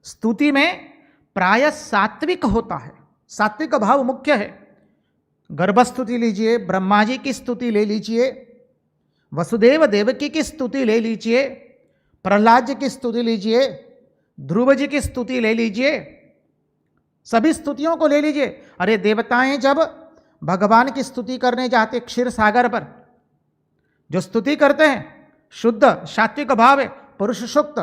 स्तुति में प्राय सात्विक होता है, सात्विक भाव मुख्य है। गर्भस्तुति लीजिए, ब्रह्मा जी की स्तुति ले लीजिए, वसुदेव देवकी की स्तुति ले लीजिए, प्रहलाद जी की स्तुति लीजिए, ध्रुव जी की स्तुति ले लीजिए, सभी स्तुतियों को ले लीजिए। अरे देवताएं जब भगवान की स्तुति करने जाते क्षीर सागर पर, जो स्तुति करते हैं शुद्ध सात्विक भाव है। पुरुष सूक्त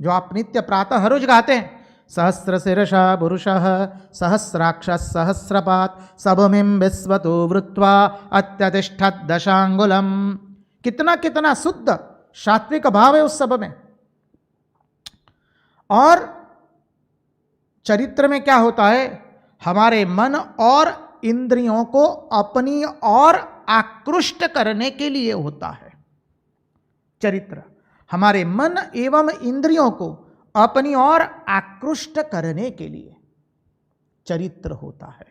जो आप नित्य प्रातः हर रोज गाते हैं, सहस्र शीर्षा पुरुषः सहस्राक्ष सहस्रपात सबमिं विश्वतो वृत्वा अत्यतिष्ठत् दशांगुलम। कितना कितना शुद्ध सात्विक भाव है उस सब में। और चरित्र में क्या होता है? हमारे मन और इंद्रियों को अपनी ओर आकृष्ट करने के लिए होता है चरित्र। हमारे मन एवं इंद्रियों को अपनी ओर आकृष्ट करने के लिए चरित्र होता है।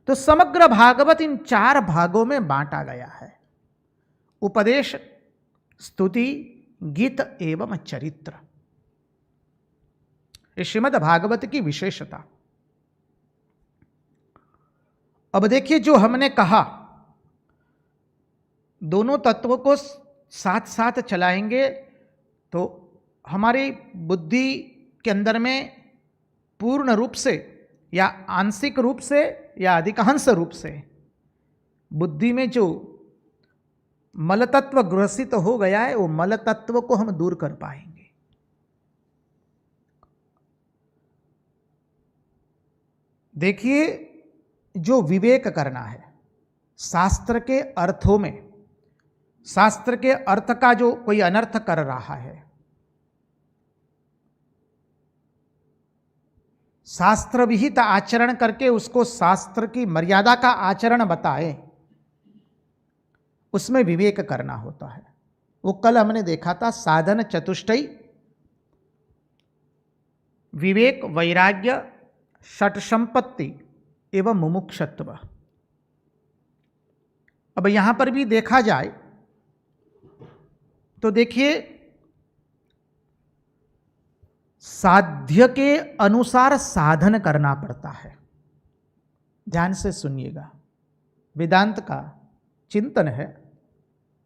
तो समग्र भागवत इन 4 भागों में बांटा गया है: उपदेश, स्तुति, गीत एवं चरित्र। ये श्रीमद् भागवत की विशेषता। अब देखिए, जो हमने कहा दोनों तत्वों को साथ साथ चलाएंगे तो हमारी बुद्धि के अंदर में पूर्ण रूप से या आंशिक रूप से या अधिकांश रूप से बुद्धि में जो मल तत्व ग्रसित हो गया है वो मल तत्व को हम दूर कर पाएंगे। देखिए, जो विवेक करना है शास्त्र के अर्थों में, शास्त्र के अर्थ का जो कोई अनर्थ कर रहा है, शास्त्र विहित आचरण करके उसको शास्त्र की मर्यादा का आचरण बताए, उसमें विवेक करना होता है। वो कल हमने देखा था साधन चतुष्टय, विवेक, वैराग्य, षट संपत्ति एवं मुमुक्षत्व। अब यहां पर भी देखा जाए तो देखिए, साध्य के अनुसार साधन करना पड़ता है। ध्यान से सुनिएगा, वेदांत का चिंतन है।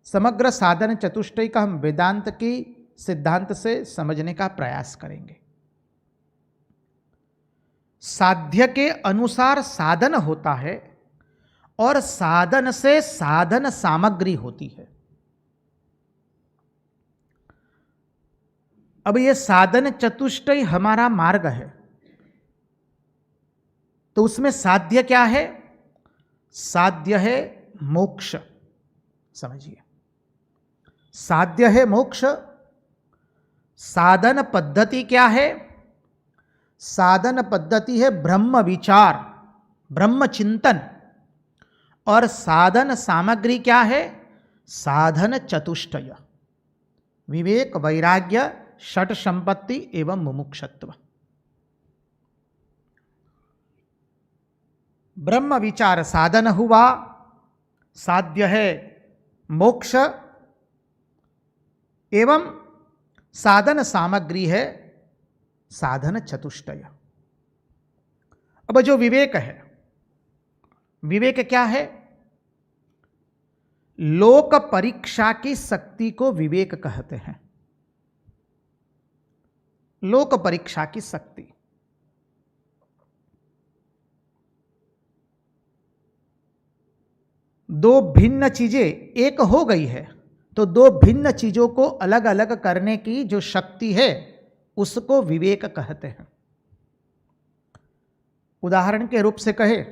समग्र साधन चतुष्टय का हम वेदांत की सिद्धांत से समझने का प्रयास करेंगे। साध्य के अनुसार साधन होता है और साधन से साधन सामग्री होती है। अब ये साधन चतुष्टय हमारा मार्ग है, तो उसमें साध्य क्या है? साध्य है मोक्ष। समझिए, साध्य है मोक्ष। साधन पद्धति क्या है? साधन पद्धति है ब्रह्म विचार, ब्रह्म चिंतन। और साधन सामग्री क्या है? साधन चतुष्टय, विवेक, वैराग्य, षट संपत्ति एवं मुमुक्षत्व। ब्रह्म विचार साधन हुआ, साध्य है मोक्ष, एवं साधन सामग्री है साधन चतुष्टय। अब जो विवेक है, विवेक क्या है? लोक परीक्षा की शक्ति को विवेक कहते हैं। लोक परीक्षा की शक्ति। दो भिन्न चीजें एक हो गई है, तो दो भिन्न चीजों को अलग अलग करने की जो शक्ति है उसको विवेक कहते हैं। उदाहरण के रूप से कहे,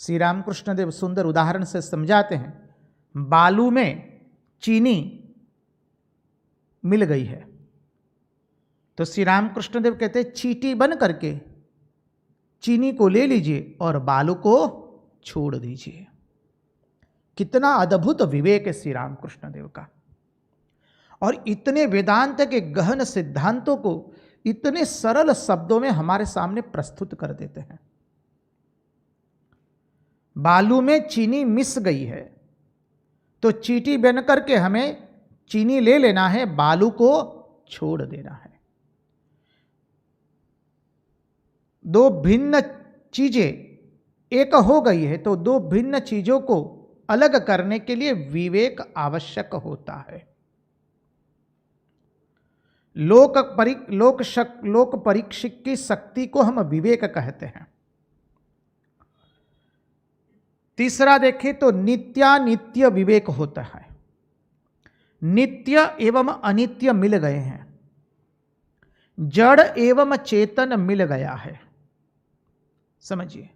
श्री रामकृष्ण देव सुंदर उदाहरण से समझाते हैं। बालू में चीनी मिल गई है, तो श्री रामकृष्ण देव कहते हैं चींटी बन करके चीनी को ले लीजिए और बालू को छोड़ दीजिए। कितना अद्भुत विवेक है श्री रामकृष्ण देव का। और इतने वेदांत के गहन सिद्धांतों को इतने सरल शब्दों में हमारे सामने प्रस्तुत कर देते हैं। बालू में चीनी मिस गई है, तो चींटी बन करके हमें चीनी ले लेना है, बालू को छोड़ देना है। दो भिन्न चीजें एक हो गई है, तो दो भिन्न चीजों को अलग करने के लिए विवेक आवश्यक होता है। लोक परीक्षक की शक्ति को हम विवेक कहते हैं। तीसरा देखें तो नित्यानित्य विवेक होता है। नित्य एवं अनित्य मिल गए हैं, जड़ एवं चेतन मिल गया है। समझिए,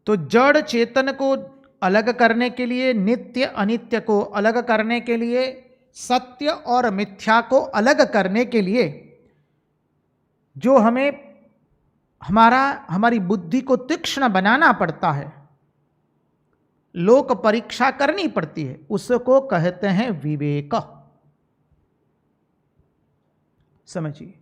तो जड़ चेतन को अलग करने के लिए, नित्य अनित्य को अलग करने के लिए, सत्य और मिथ्या को अलग करने के लिए जो हमें हमारी बुद्धि को तीक्ष्ण बनाना पड़ता है, लोक परीक्षा करनी पड़ती है, उसको कहते हैं विवेक। समझिए,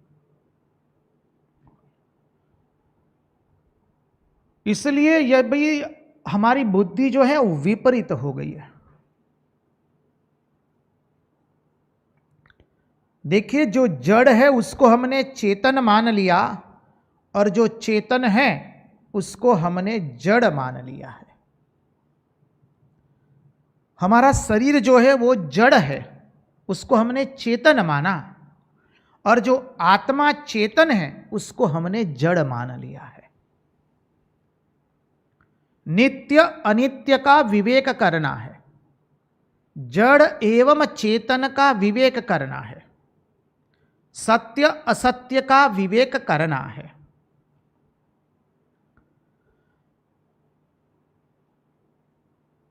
इसलिए यह भी हमारी बुद्धि जो है वो विपरीत हो गई है। देखिए, जो जड़ है उसको हमने चेतन मान लिया और जो चेतन है उसको हमने जड़ मान लिया है। हमारा शरीर जो है वो जड़ है, उसको हमने चेतन माना, और जो आत्मा चेतन है उसको हमने जड़ मान लिया है। नित्य अनित्य का विवेक करना है, जड़ एवं चेतन का विवेक करना है, सत्य असत्य का विवेक करना है।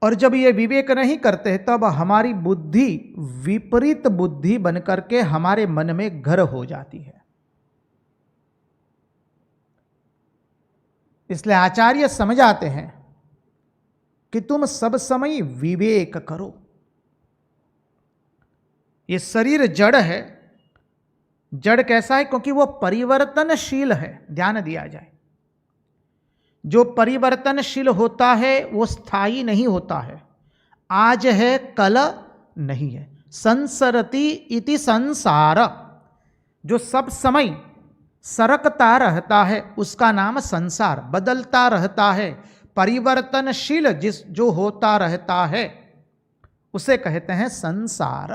और जब ये विवेक नहीं करते तब हमारी बुद्धि विपरीत बुद्धि बनकर के हमारे मन में घर हो जाती है। इसलिए आचार्य समझाते हैं कि तुम सब समय विवेक करो। ये शरीर जड़ है। जड़ कैसा है? क्योंकि वो परिवर्तनशील है। ध्यान दिया जाए, जो परिवर्तनशील होता है वो स्थायी नहीं होता है। आज है कल नहीं है। संसरति इति संसार, जो सब समय सरकता रहता है उसका नाम संसार। बदलता रहता है, परिवर्तनशील जो होता रहता है उसे कहते हैं संसार।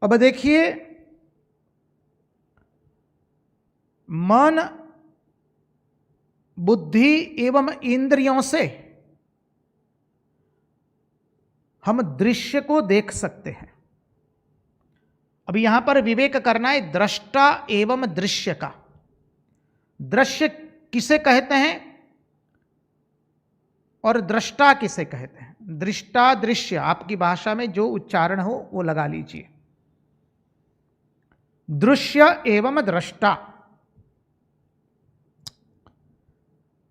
अब देखिए, मन बुद्धि एवं इंद्रियों से हम दृश्य को देख सकते हैं। अब यहां पर विवेक करना है दृष्टा एवं दृश्य का। दृश्य किसे कहते हैं और दृष्टा किसे कहते हैं? दृष्टा दृश्य, आपकी भाषा में जो उच्चारण हो वो लगा लीजिए। दृश्य एवं दृष्टा।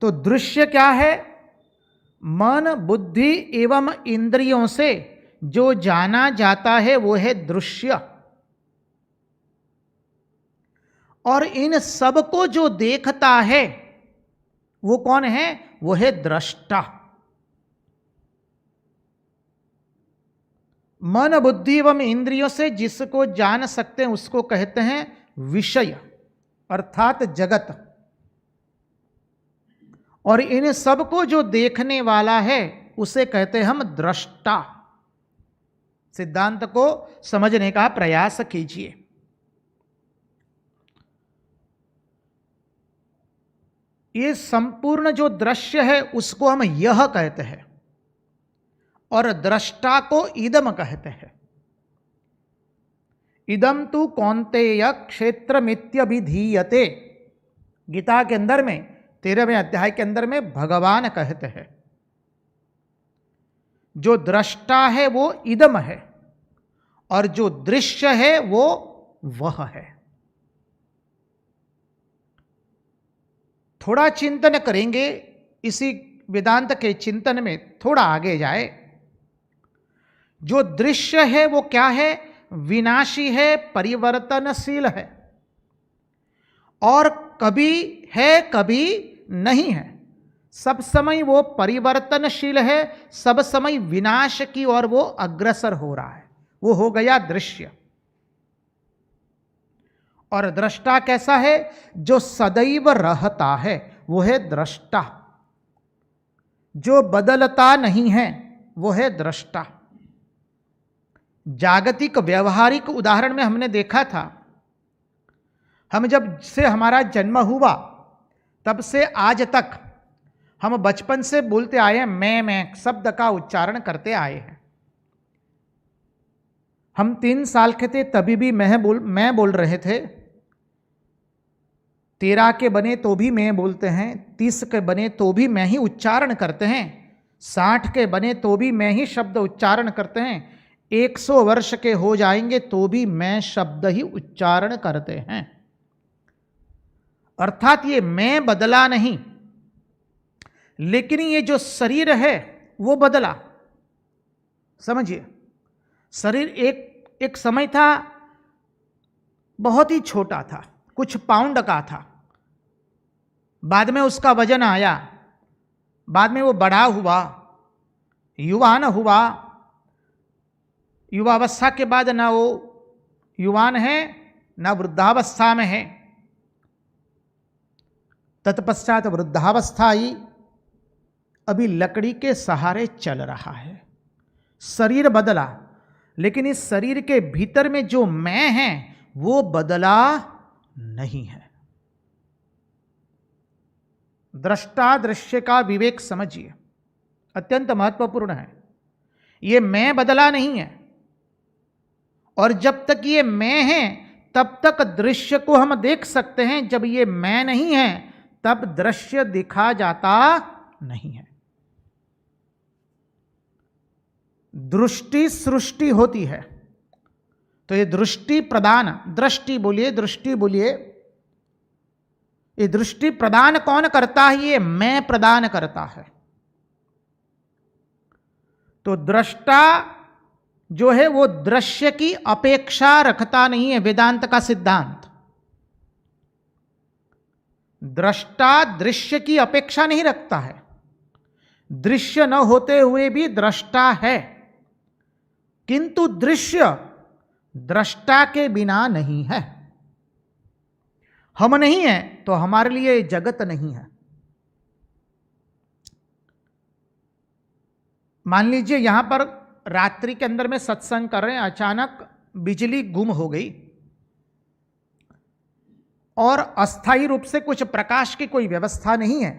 तो दृश्य क्या है? मन बुद्धि एवं इंद्रियों से जो जाना जाता है वो है दृश्य। और इन सब को जो देखता है वो कौन है? वो है दृष्टा। मन बुद्धि एवं इंद्रियों से जिसको जान सकते हैं उसको कहते हैं विषय अर्थात जगत। और इन सब को जो देखने वाला है उसे कहते हैं हम दृष्टा। सिद्धांत को समझने का प्रयास कीजिए। ये संपूर्ण जो दृश्य है उसको हम यह कहते हैं और दृष्टा को इदम कहते हैं। इदम तु कौन्तेय क्षेत्रमित्यभिधीयते। गीता के अंदर में 13वें अध्याय के अंदर में भगवान कहते हैं जो दृष्टा है वो इदम है और जो दृश्य है वो वह है। थोड़ा चिंतन करेंगे, इसी वेदांत के चिंतन में थोड़ा आगे जाए। जो दृश्य है वो क्या है? विनाशी है, परिवर्तनशील है और कभी है कभी नहीं है। सब समय वो परिवर्तनशील है, सब समय विनाश की ओर वो अग्रसर हो रहा है। वो हो गया दृश्य। और दृष्टा कैसा है? जो सदैव रहता है वो है दृष्टा। जो बदलता नहीं है वो है दृष्टा। जागतिक व्यवहारिक उदाहरण में हमने देखा था, हम जब से हमारा जन्म हुआ तब से आज तक हम बचपन से बोलते आए हैं, मैं शब्द का उच्चारण करते आए हैं। हम 3 साल के थे तभी भी मैं बोल रहे थे। 13 के बने तो भी मैं बोलते हैं, 30 के बने तो भी मैं ही उच्चारण करते हैं, 60 के बने तो भी मैं ही शब्द उच्चारण करते हैं, 100 वर्ष के हो जाएंगे तो भी मैं शब्द ही उच्चारण करते हैं। अर्थात ये मैं बदला नहीं, लेकिन ये जो शरीर है वो बदला। समझिए, शरीर एक समय था बहुत ही छोटा था, कुछ पाउंड का था। बाद में उसका वजन आया, बाद में वो बड़ा हुआ, युवान हुआ। युवावस्था के बाद ना वो युवान है ना वृद्धावस्था में है। तत्पश्चात वृद्धावस्था आई, अभी लकड़ी के सहारे चल रहा है, शरीर बदला, लेकिन इस शरीर के भीतर में जो मैं है वो बदला नहीं है। दृष्टा दृश्य का विवेक समझिए, अत्यंत महत्वपूर्ण है। ये मैं बदला नहीं है, और जब तक ये मैं है तब तक दृश्य को हम देख सकते हैं। जब ये मैं नहीं है तब दृश्य दिखा जाता नहीं है। दृष्टि सृष्टि होती है, तो ये दृष्टि प्रदान, दृष्टि बोलिए, दृष्टि बोलिए, ये दृष्टि प्रदान कौन करता है? ये मैं प्रदान करता है। तो दृष्टा जो है वो दृश्य की अपेक्षा रखता नहीं है। वेदांत का सिद्धांत, दृष्टा दृश्य की अपेक्षा नहीं रखता है। दृश्य न होते हुए भी दृष्टा है, किंतु दृश्य दृष्टा के बिना नहीं है। हम नहीं है तो हमारे लिए जगत नहीं है। मान लीजिए यहां पर रात्रि के अंदर में सत्संग कर रहे हैं, अचानक बिजली गुम हो गई और अस्थायी रूप से कुछ प्रकाश की कोई व्यवस्था नहीं है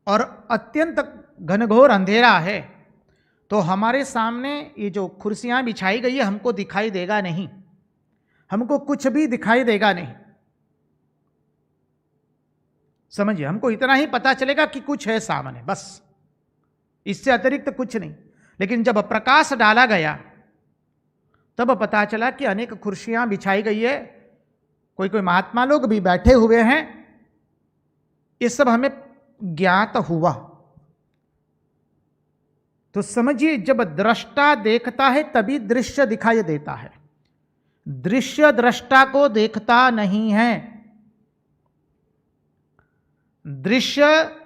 और अत्यंत घनघोर अंधेरा है, तो हमारे सामने ये जो कुर्सियां बिछाई गई है हमको दिखाई देगा नहीं, हमको कुछ भी दिखाई देगा नहीं। समझिए, हमको इतना ही पता चलेगा कि कुछ है सामने, बस, इससे अतिरिक्त कुछ नहीं। लेकिन जब प्रकाश डाला गया तब पता चला कि अनेक कुर्सियां बिछाई गई है, कोई कोई महात्मा लोग भी बैठे हुए हैं। ये सब हमें ज्ञात हुआ। तो समझिए, जब दृष्टा देखता है तभी दृश्य दिखाई देता है। दृश्य दृष्टा को देखता नहीं है। दृश्य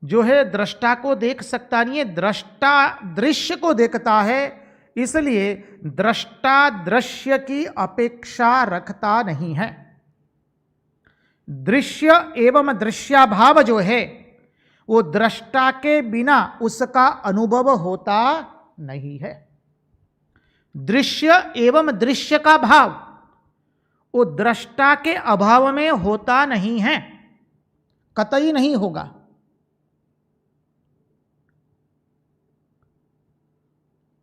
जो है दृष्टा को देख सकता नहीं है, दृष्टा दृश्य को देखता है। इसलिए दृष्टा दृश्य की अपेक्षा रखता नहीं है। दृश्य एवं दृश्याभाव जो है वो दृष्टा के बिना उसका अनुभव होता नहीं है। दृश्य एवं दृश्य का भाव वो दृष्टा के अभाव में होता नहीं है, कतई नहीं होगा।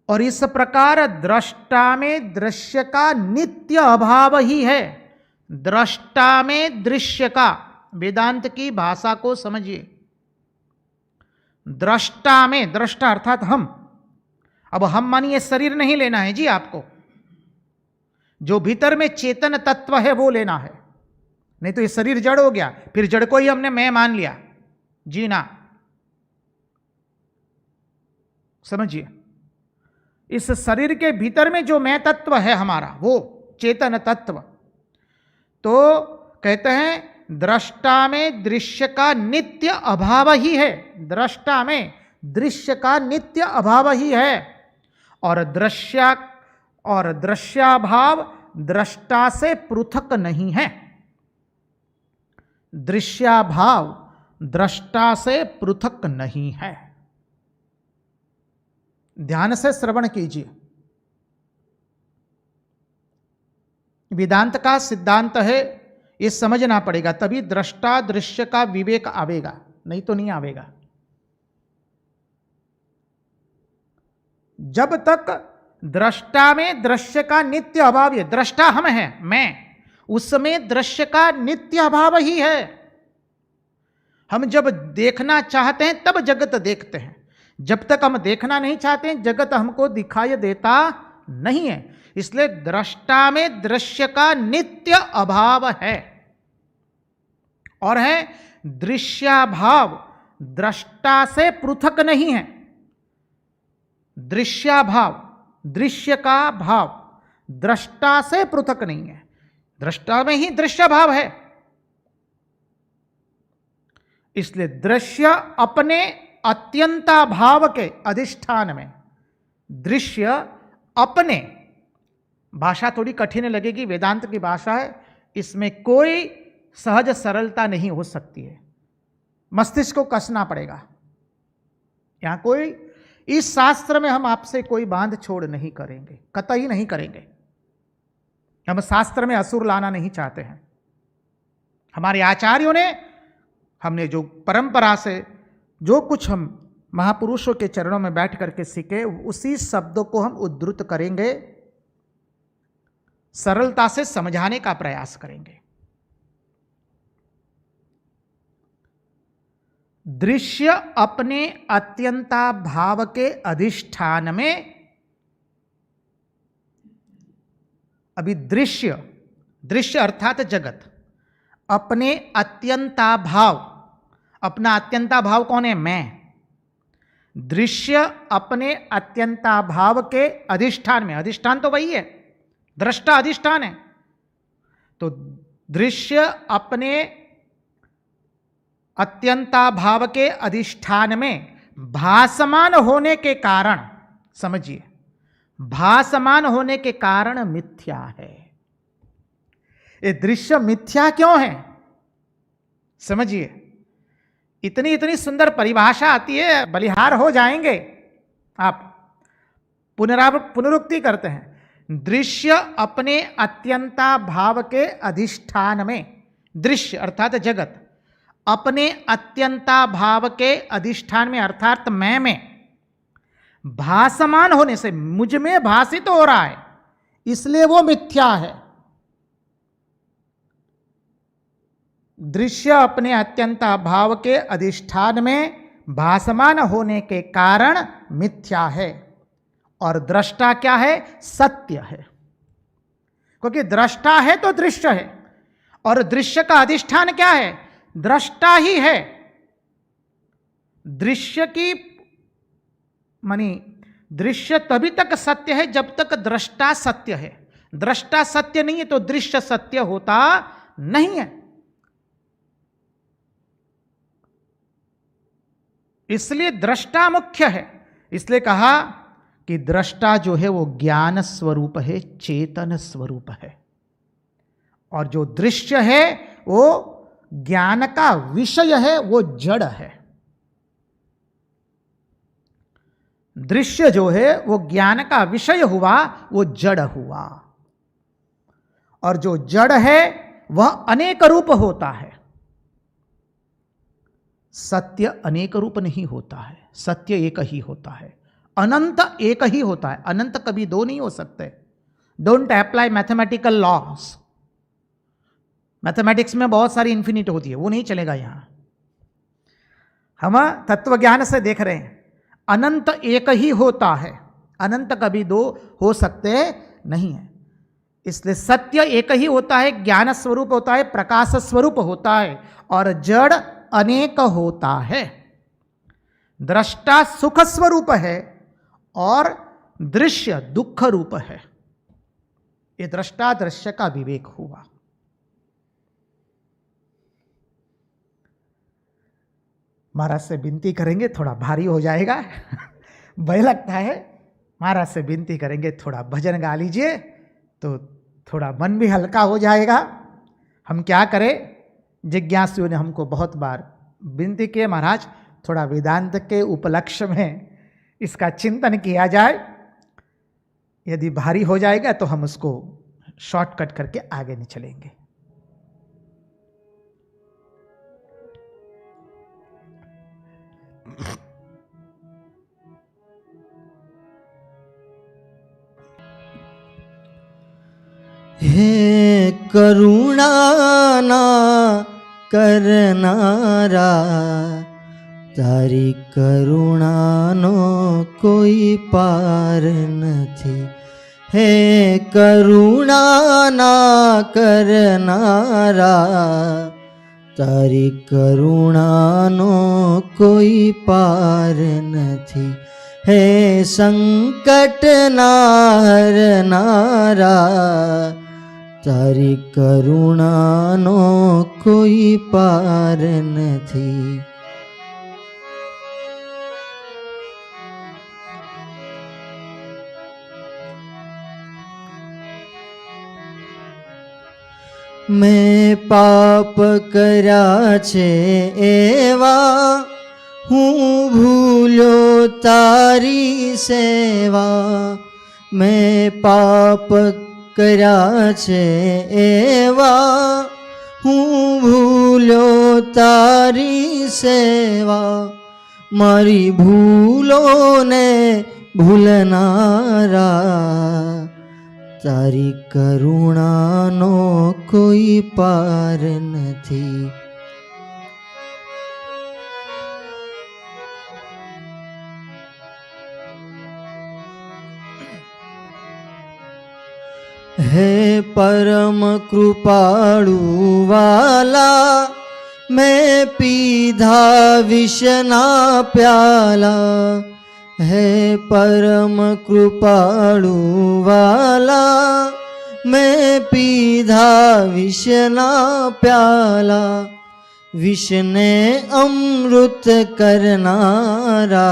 और इस प्रकार दृष्टा में दृश्य का नित्य अभाव ही है। दृष्टा में दृश्य का, वेदांत की भाषा को समझिए। दृष्टा में, दृष्टा अर्थात हम, अब हम मानिए शरीर नहीं लेना है जी आपको, जो भीतर में चेतन तत्व है वो लेना है, नहीं तो ये शरीर जड़ हो गया, फिर जड़ को ही हमने मैं मान लिया। जी ना, समझिए, इस शरीर के भीतर में जो मैं तत्व है हमारा, वो चेतन तत्व, तो कहते हैं दृष्टा में दृश्य का नित्य अभाव ही है। दृष्टा में दृश्य का नित्य अभाव ही है। और दृश्याभाव दृष्टा से पृथक नहीं है। दृश्याभाव दृष्टा से पृथक नहीं है। ध्यान से श्रवण कीजिए। वेदांत का सिद्धांत है, ये समझना पड़ेगा, तभी दृष्टा दृश्य का विवेक आवेगा, नहीं तो नहीं आवेगा। जब तक दृष्टा में दृश्य का नित्य अभाव है, दृष्टा हम हैं, मैं, उसमें दृश्य का नित्य अभाव ही है। हम जब देखना चाहते हैं तब जगत देखते हैं, जब तक हम देखना नहीं चाहते हैं जगत हमको दिखाई देता नहीं है। इसलिए दृष्टा में दृश्य का नित्य अभाव है। और है दृश्याभाव दृष्टा से पृथक नहीं है। दृश्याभाव, दृश्य का भाव दृष्टा से पृथक नहीं है। दृष्टा में ही दृश्य भाव है। इसलिए दृश्य अपने अत्यंता भाव के अधिष्ठान में, दृश्य अपने, भाषा थोड़ी कठिन लगेगी, वेदांत की भाषा है, इसमें कोई सहज सरलता नहीं हो सकती है। मस्तिष्क को कसना पड़ेगा। यहां कोई, इस शास्त्र में हम आपसे कोई बांध छोड़ नहीं करेंगे, कतई नहीं करेंगे। हम शास्त्र में असुर लाना नहीं चाहते हैं। हमारे आचार्यों ने, हमने जो परंपरा से जो कुछ हम महापुरुषों के चरणों में बैठ करके सीखे, उसी शब्दों को हम उद्धृत करेंगे, सरलता से समझाने का प्रयास करेंगे। दृश्य अपने अत्यंता भाव के अधिष्ठान में, अभी दृश्य, दृश्य अर्थात जगत, अपने अत्यंता भाव, अपना अत्यंता भाव कौन है? मैं। दृश्य अपने अत्यंता भाव के अधिष्ठान में, अधिष्ठान तो वही है, दृष्टा अधिष्ठान है। तो दृश्य अपने अत्यंता भाव के अधिष्ठान में भासमान होने के कारण, समझिए, भासमान होने के कारण मिथ्या है। ये दृश्य मिथ्या क्यों है? समझिए, इतनी इतनी सुंदर परिभाषा आती है, बलिहार हो जाएंगे आप। पुनरुक्ति करते हैं। दृश्य अपने अत्यंता भाव के अधिष्ठान में, दृश्य अर्थात जगत अपने अत्यंता भाव के अधिष्ठान में अर्थात मैं में भासमान होने से, मुझ में भासित हो रहा है, इसलिए वो मिथ्या है। दृश्य अपने अत्यंता भाव के अधिष्ठान में भासमान होने के कारण मिथ्या है, और दृष्टा क्या है? सत्य है। क्योंकि दृष्टा है तो दृश्य है, और दृश्य का अधिष्ठान क्या है? दृष्टा ही है। दृश्य की मानी, दृश्य तभी तक सत्य है जब तक दृष्टा सत्य है। दृष्टा सत्य नहीं है तो दृश्य सत्य होता नहीं है। इसलिए दृष्टा मुख्य है। इसलिए कहा कि दृष्टा जो है वो ज्ञान स्वरूप है, चेतन स्वरूप है, और जो दृश्य है वो ज्ञान का विषय है, वो जड़ है। दृश्य जो है वो ज्ञान का विषय हुआ, वो जड़ हुआ, और जो जड़ है वह अनेक रूप होता है। सत्य अनेक रूप नहीं होता है, सत्य एक ही होता है। अनंत एक ही होता है, अनंत कभी दो नहीं हो सकते। Don't apply mathematical loss. Mathematics में बहुत सारी इंफिनिट होती है, वो नहीं चलेगा यहां। हम तत्व ज्ञान से देख रहे हैं, अनंत एक ही होता है, अनंत कभी दो हो सकते नहीं है। इसलिए सत्य एक ही होता है, ज्ञान स्वरूप होता है, प्रकाश स्वरूप होता है, और जड़ अनेक होता है। दृष्टा सुख स्वरूप है और दृश्य दुख रूप है। ये दृष्टा दृश्य का विवेक हुआ। महाराज से विनती करेंगे, थोड़ा भारी हो जाएगा भय लगता है। महाराज से विनती करेंगे थोड़ा भजन गा लीजिए तो थोड़ा मन भी हल्का हो जाएगा। हम क्या करें, जिज्ञासुओं ने हमको बहुत बार विनती किए, महाराज थोड़ा वेदांत के उपलक्ष्य में इसका चिंतन किया जाए। यदि भारी हो जाएगा तो हम उसको शॉर्टकट करके आगे नहीं चलेंगे। हे करुणा ना करनारा, तारी करुणानो कोई पार નથી। हे करुणा ना करनारा, तारी करुणानो कोई पार નથી। हे संकट ना हरनारा, तारी करुणानो कोई पार નથી। મેં પાપ કર્યા છે એવા, હું ભૂલ્યો તારી સેવા. મેં પાપ કર્યા છે એવા, હું ભૂલ્યો તારી સેવા. મારી ભૂલોને ભૂલનારા, તારી કરુણાનો કોઈ પાર નથી. હે પરમ કૃપાળુ વાલા, મેં પીધા વિષના પ્યાલા. હે પરમ કૃપાળુ વાલા, મેં પીધા વિષના પ્યાલા. વિષને અમૃત કરનારા,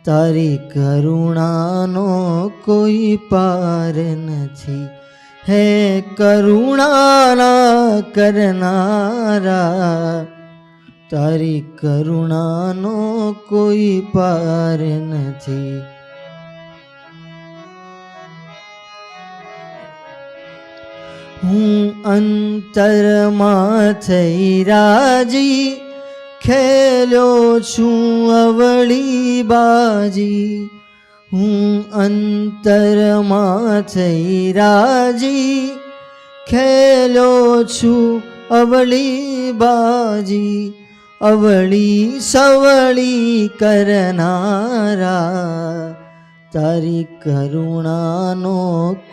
તારી કરુણાનો કોઈ પાર નથી. હે કરુણાના કરનારા, તારી કરુણાનો કોઈ પાર નથી. હું અંતરમાં થઈ રાજી, ખેલ્યો છું અવળી બાજી. હું અંતરમાં થઈ રાજી, ખેલ્યો છું અવળી બાજી. અવળી સવળી કરનારા, તારી કરુણાનો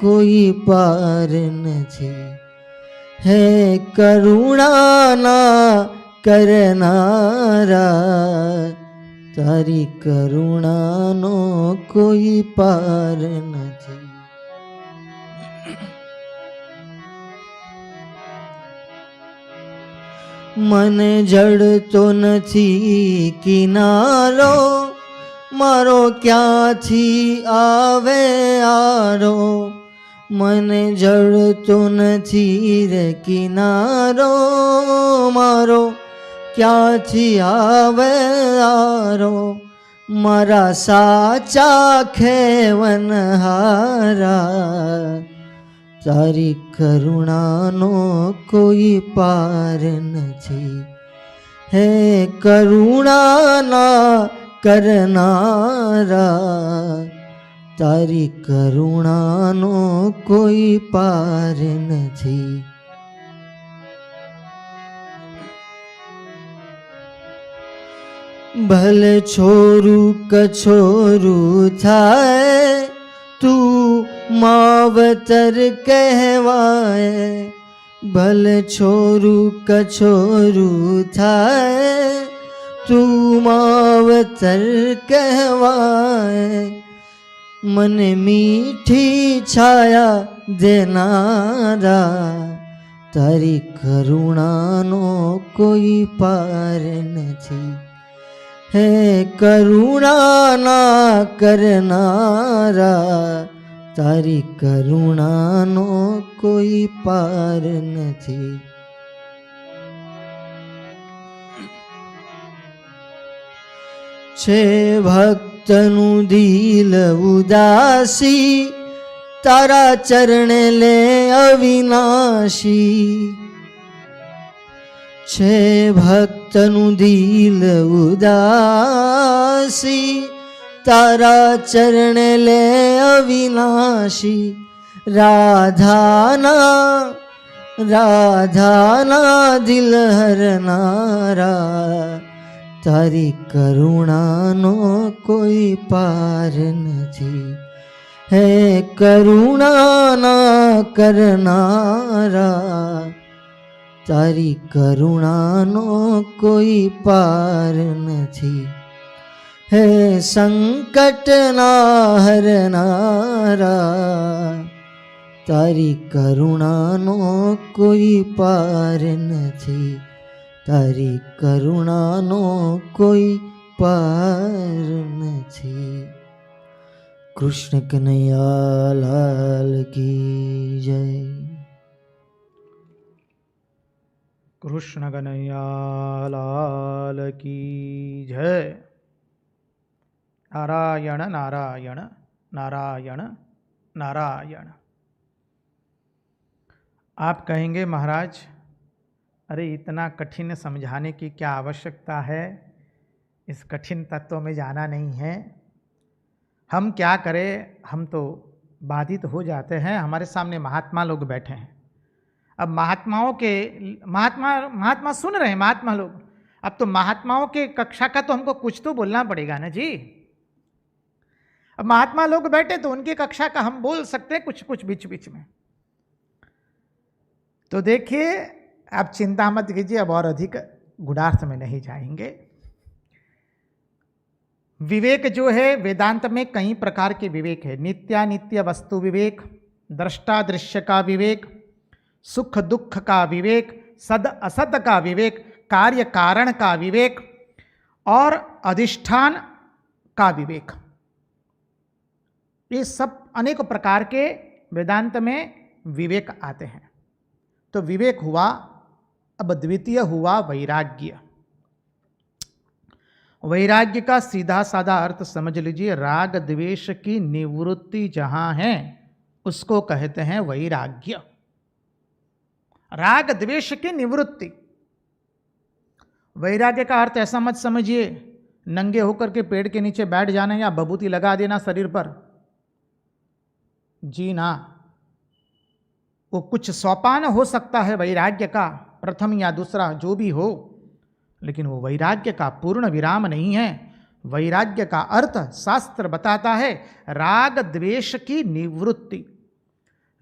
કોઈ પાર નથી. હે કરુણાના કરનારા, તારી કરુણાનો કોઈ પાર નથી. મને જડતો નથી કિનારો, મારો ક્યાંથી આવે આરો. મને જડતો નથી રે કિનારો, મારો ક્યાંથી આવે આરો. મારા સાચા ખેવનહારા, તારી કરુણાનો કોઈ પાર નથી. હે કરુણાના કરનારા, તારી કરુણાનો કોઈ પાર નથી. ભલે છોરું કછોરું થાય, તું માવતર કહેવાય. ભલે છોરું કછોરું થાય, તું માવતર કહેવાય. મને મીઠી છાયા દેનારા, તારી કરુણાનો કોઈ પાર નથી. હે કરુણાના કરનારા, તારી કરુણાનો કોઈ પાર નથી. છે ભક્તનું દિલ ઉદાસી, તારા ચરણે લે અવિનાશી. છે ભક્તનું દિલ ઉદાસી, તારા ચરણે લે અવિનાશી. રાધાના દિલ હરનારા, તારી કરુણાનો કોઈ પાર નથી. હે કરુણાના કરનારા, તારી કરુણાનો કોઈ પાર નથી. હે સંકટના હરનારા, તારી કરુણાનો કોઈ પાર નથી. તારી કરુણાનો કોઈ પાર નથી. કૃષ્ણ કનૈયા લાલ કી જય. कृष्ण कन्हैया लाल की जय। नारायण नारायण नारायण नारायण। आप कहेंगे महाराज, अरे इतना कठिन समझाने की क्या आवश्यकता है, इस कठिन तत्व में जाना नहीं है। हम क्या करें, हम तो बाधित हो जाते हैं। हमारे सामने महात्मा लोग बैठे हैं। अब महात्मा सुन रहे हैं, महात्मा लोग। अब तो महात्माओं के कक्षा का तो हमको कुछ तो बोलना पड़ेगा ना जी। अब महात्मा लोग बैठे तो उनकी कक्षा का हम बोल सकते हैं कुछ कुछ बीच बीच में। तो देखिए, आप चिंता मत कीजिए, अब और अधिक गुणार्थ में नहीं जाएंगे। विवेक जो है, वेदांत में कई प्रकार के विवेक है। नित्यानित्य वस्तु विवेक, दृष्टा दृश्य का विवेक, सुख दुख का विवेक, सद असत का विवेक, कार्य कारण का विवेक और अधिष्ठान का विवेक। ये सब अनेक प्रकार के वेदांत में विवेक आते हैं। तो विवेक हुआ। अब द्वितीय हुआ वैराग्य। वैराग्य का सीधा साधा अर्थ समझ लीजिए, राग द्वेष की निवृत्ति जहां है उसको कहते हैं वैराग्य। राग द्वेष की निवृत्ति। वैराग्य का अर्थ ऐसा मत समझिए नंगे होकर के पेड़ के नीचे बैठ जाना या बबूती लगा देना शरीर पर। जी ना, वो कुछ सोपान हो सकता है वैराग्य का, प्रथम या दूसरा जो भी हो, लेकिन वो वैराग्य का पूर्ण विराम नहीं है। वैराग्य का अर्थ शास्त्र बताता है राग द्वेष की निवृत्ति।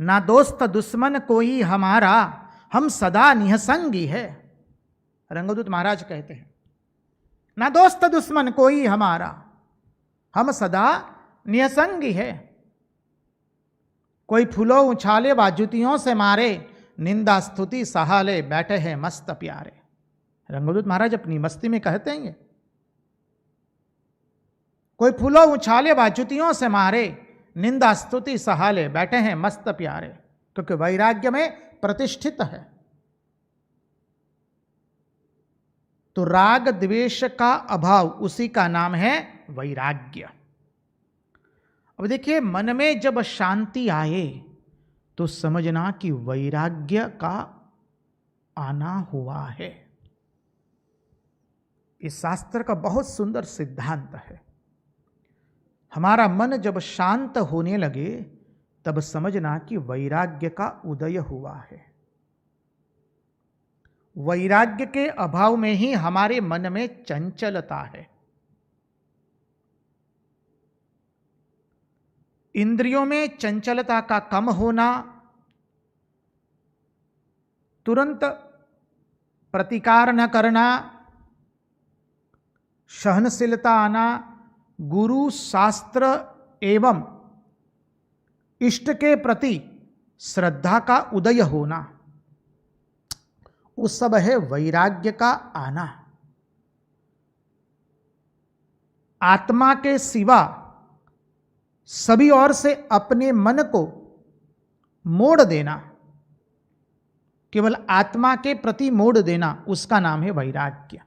ना दोस्त दुश्मन कोई हमारा, हम सदा निहसंगी है। रंगदूत महाराज कहते हैं, ना दोस्त दुश्मन कोई हमारा, हम सदा निहसंगी है। कोई फूलो उछाले बाजुतियों से मारे, निंदा स्तुति सहाले बैठे हैं मस्त प्यारे। रंगदूत महाराज अपनी मस्ती में कहते हैं ये। कोई फूलो उछाले बाजुतियों से मारे, निंदा स्तुति सहाले बैठे हैं मस्त प्यारे। क्योंकि वैराग्य में प्रतिष्ठित है। तो राग द्वेष का अभाव, उसी का नाम है वैराग्य। अब देखिए, मन में जब शांति आए तो समझना कि वैराग्य का आना हुआ है। इस शास्त्र का बहुत सुंदर सिद्धांत है। हमारा मन जब शांत होने लगे तब समझना कि वैराग्य का उदय हुआ है। वैराग्य के अभाव में ही हमारे मन में चंचलता है। इंद्रियों में चंचलता का कम होना, तुरंत प्रतिकार न करना, सहनशीलता आना, गुरु शास्त्र एवं इष्ट के प्रति श्रद्धा का उदय होना, वो सब है वैराग्य का आना। आत्मा के सिवा सभी ओर से अपने मन को मोड़ देना, केवल आत्मा के प्रति मोड़ देना, उसका नाम है वैराग्य।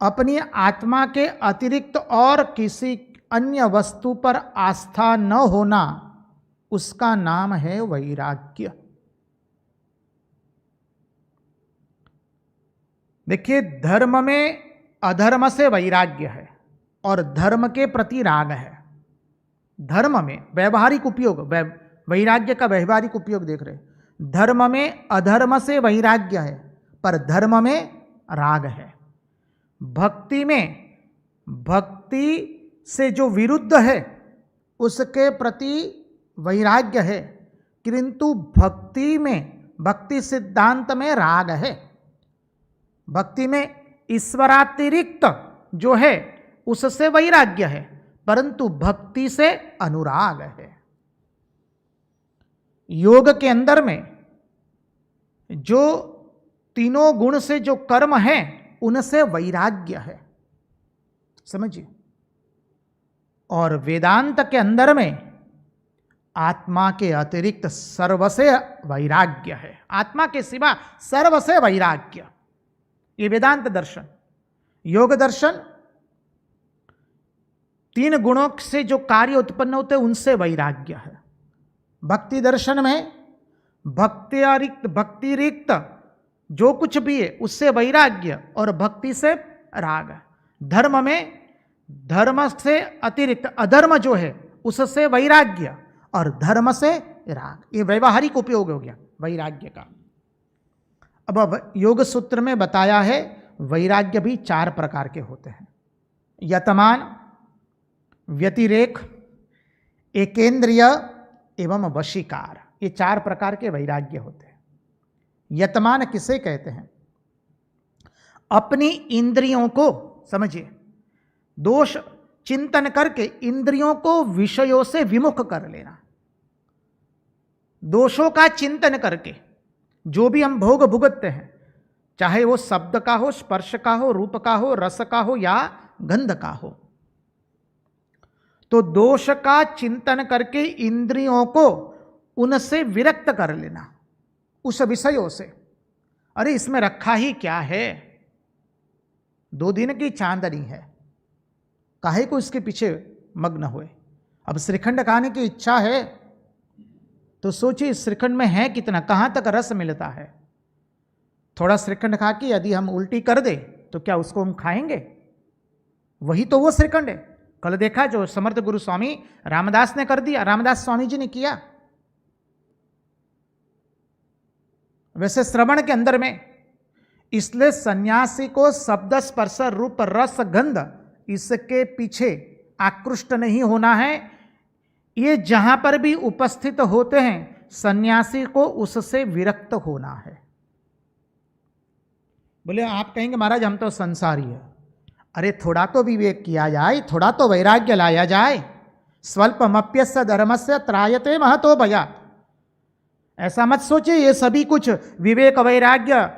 अपनी आत्मा के अतिरिक्त और किसी अन्य वस्तु पर आस्था न होना, उसका नाम है वैराग्य। देखिए, धर्म में अधर्म से वैराग्य है और धर्म के प्रति राग है। धर्म में व्यवहारिक उपयोग, वैराग्य का व्यवहारिक उपयोग देख रहे। धर्म में अधर्म से वैराग्य है पर धर्म में राग है। भक्ति में भक्ति से जो विरुद्ध है उसके प्रति वैराग्य है, किंतु भक्ति में, भक्ति सिद्धांत में राग है। भक्ति में ईश्वरातिरिक्त जो है उससे वैराग्य है, परंतु भक्ति से अनुराग है। योग के अंदर में जो तीनों गुण से जो कर्म है उनसे वैराग्य है, समझिए। और वेदांत के अंदर में आत्मा के अतिरिक्त सर्व से वैराग्य है, आत्मा के सिवा सर्व से वैराग्य। ये वेदांत दर्शन। योग दर्शन, 3 गुणों से जो कार्य उत्पन्न होते हैं उनसे वैराग्य है। भक्ति दर्शन में भक्तिरिक्त जो कुछ भी है उससे वैराग्य और भक्ति से राग। धर्म में धर्म से अतिरिक्त अधर्म जो है उससे वैराग्य और धर्म से राग। ये व्यवहारिक उपयोग हो गया वैराग्य का। अब योग सूत्र में बताया है वैराग्य भी 4 प्रकार के होते हैं। यतमान, व्यतिरेक, एकेंद्रिय एवं वशीकार। ये 4 प्रकार के वैराग्य होते हैं। यतमान किसे कहते हैं? अपनी इंद्रियों को, समझिए, दोष चिंतन करके इंद्रियों को विषयों से विमुख कर लेना। दोषों का चिंतन करके जो भी हम भोग भुगतते हैं, चाहे वो शब्द का हो, स्पर्श का हो, रूप का हो, रस का हो या गंध का हो, तो दोष का चिंतन करके इंद्रियों को उनसे विरक्त कर लेना, उस विषयों से। अरे इसमें रखा ही क्या है, 2 दिन की चांदनी है, काहे को इसके पीछे मग्न हुए। अब श्रीखंड खाने की इच्छा है तो सोचिए श्रीखंड में है कितना, कहां तक रस मिलता है। थोड़ा श्रीखंड खा के यदि हम उल्टी कर दे तो क्या उसको हम खाएंगे? वही तो वो श्रीखंड है। कल देखा जो समर्थ गुरु स्वामी रामदास ने कर दिया, रामदास स्वामी जी ने किया। वैसे श्रवण के अंदर में, इसलिए सन्यासी को शब्द, स्पर्श, रूप, रस, गंध इसके पीछे आकृष्ट नहीं होना है। ये जहां पर भी उपस्थित होते हैं सन्यासी को उससे विरक्त होना है। बोले आप कहेंगे महाराज हम तो संसारी है। अरे थोड़ा तो विवेक किया जाए, थोड़ा तो वैराग्य लाया जाए। स्वल्पमप्यस्य धर्मस्य त्रायते महतो भयात्। ऐसा मत सोचिए ये सभी कुछ विवेक, वैराग्य,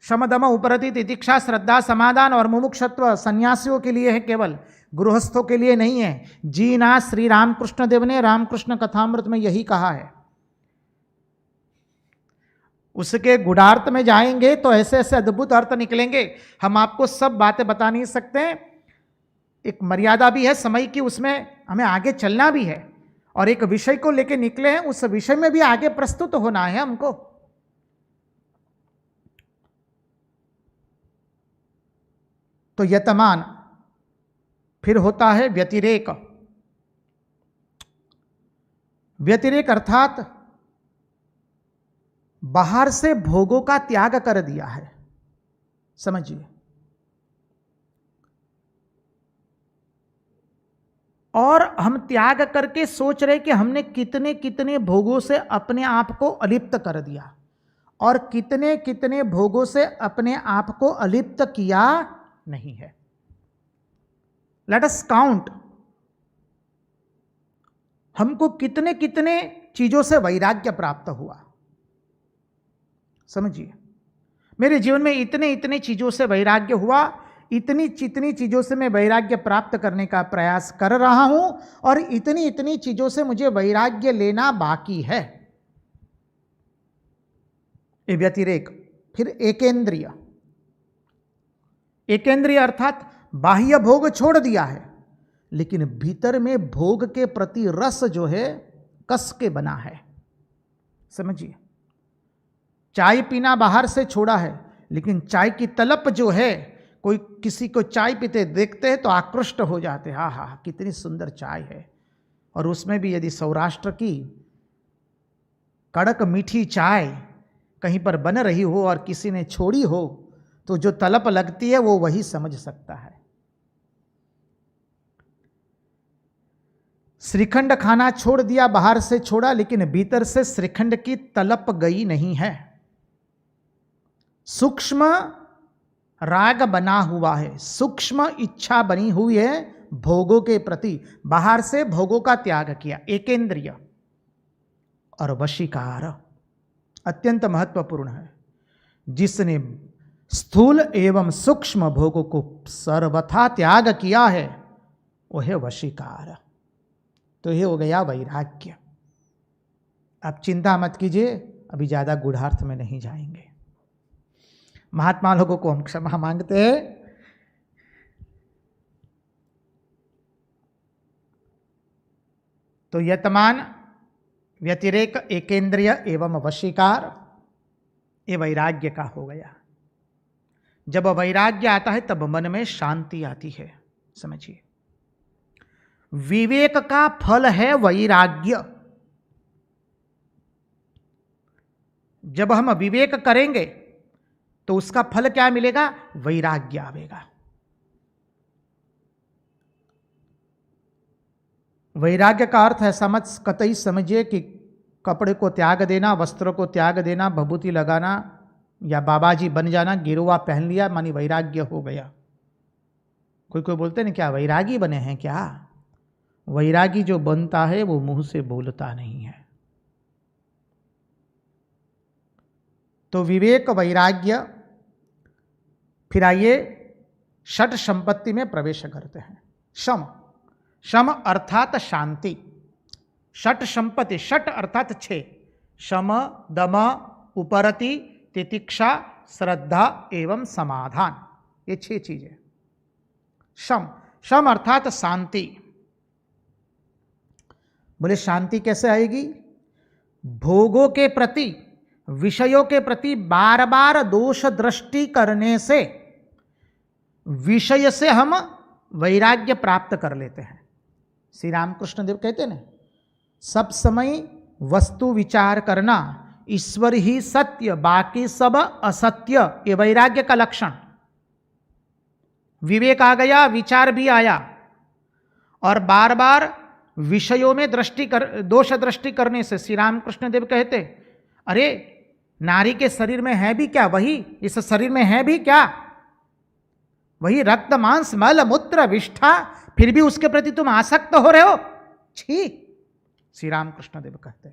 शमदम, उपरति, तितिक्षा, श्रद्धा, समाधान और मुमुक्षत्व सन्यासियों के लिए है, केवल गृहस्थों के लिए नहीं है। जीना श्री रामकृष्ण देव ने रामकृष्ण कथामृत में यही कहा है। उसके गुणार्थ में जाएंगे तो ऐसे ऐसे अद्भुत अर्थ निकलेंगे। हम आपको सब बातें बता नहीं सकते, एक मर्यादा भी है समय की, उसमें हमें आगे चलना भी है और एक विषय को लेकर निकले हैं, उस विषय में भी आगे प्रस्तुत होना है हमको। तो यतमान, फिर होता है व्यतिरेक। व्यतिरेक अर्थात बाहर से भोगों का त्याग कर दिया है, समझिए। और हम त्याग करके सोच रहे कि हमने कितने कितने भोगों से अपने आप को अलिप्त कर दिया और कितने कितने भोगों से अपने आप को अलिप्त किया नहीं है। लेट अस काउंट, हमको कितने कितने चीजों से वैराग्य प्राप्त हुआ, समझिए। मेरे जीवन में इतने इतने चीजों से वैराग्य हुआ, इतनी जितनी चीजों से मैं वैराग्य प्राप्त करने का प्रयास कर रहा हूं और इतनी इतनी चीजों से मुझे वैराग्य लेना बाकी है। ये व्यतिरेक। फिर एकेंद्रिय। एकेंद्रिय अर्थात बाह्य भोग छोड़ दिया है लेकिन भीतर में भोग के प्रति रस जो है कस के बना है, समझिए। चाय पीना बाहर से छोड़ा है लेकिन चाय की तलब जो है, कोई किसी को चाय पीते देखते हैं तो आकृष्ट हो जाते हैं, हाँ हाँ कितनी सुंदर चाय है। और उसमें भी यदि सौराष्ट्र की कड़क मीठी चाय कहीं पर बन रही हो और किसी ने छोड़ी हो तो जो तलब लगती है वो वही समझ सकता है। श्रीखंड खाना छोड़ दिया, बाहर से छोड़ा, लेकिन भीतर से श्रीखंड की तलब गई नहीं है। सूक्ष्म राग बना हुआ है, सूक्ष्म इच्छा बनी हुई है भोगों के प्रति। बाहर से भोगों का त्याग किया, एकेंद्रिय। और वशीकार अत्यंत महत्वपूर्ण है। जिसने स्थूल एवं सूक्ष्म भोगों को सर्वथा त्याग किया है वो है वशीकार। तो ये हो गया वैराग्य। आप चिंता मत कीजिए, अभी ज़्यादा गूढ़ार्थ में नहीं जाएंगे। महात्मा लोगों को हम क्षमा मांगते हैं। तो यतमान, व्यतिरेक, एकेंद्रिय एवं वशीकार, ये वैराग्य का हो गया। जब वैराग्य आता है तब मन में शांति आती है। समझिए, विवेक का फल है वैराग्य। जब हम विवेक करेंगे तो उसका फल क्या मिलेगा? वैराग्य आवेगा। वैराग्य का अर्थ ऐसा मत कतई समझिए कि कपड़े को त्याग देना, वस्त्रों को त्याग देना, भभूति लगाना या बाबा जी बन जाना, गिरुआ पहन लिया मानी वैराग्य हो गया। कोई कोई बोलते हैं क्या वैरागी बने हैं क्या? वैरागी जो बनता है वो मुंह से बोलता नहीं है। तो विवेक, वैराग्य, फिर आइए षट संपत्ति में प्रवेश करते हैं। शम, शम अर्थात शांति। षट संपत्ति, षट अर्थात 6, शम, दम, उपरति, तितिक्षा, श्रद्धा एवं समाधान, ये 6 चीजें। शम, शम अर्थात शांति। बोले शांति कैसे आएगी? भोगों के प्रति, विषयों के प्रति बार बार दोष दृष्टि करने से विषय से हम वैराग्य प्राप्त कर लेते हैं। श्री रामकृष्ण देव कहते हैं ना, सब समय वस्तु विचार करना, ईश्वर ही सत्य, बाकी सब असत्य, ये वैराग्य का लक्षण। विवेक आ गया, विचार भी आया, और बार बार विषयों में दोष दृष्टि करने से श्री रामकृष्ण देव कहते, अरे नारी के शरीर में है भी क्या? वही इस शरीर में है भी क्या? वही रक्त मांस मल मूत्र विष्ठा, फिर भी उसके प्रति तुम आसक्त हो रहे हो। छी, श्री रामकृष्ण देव कहते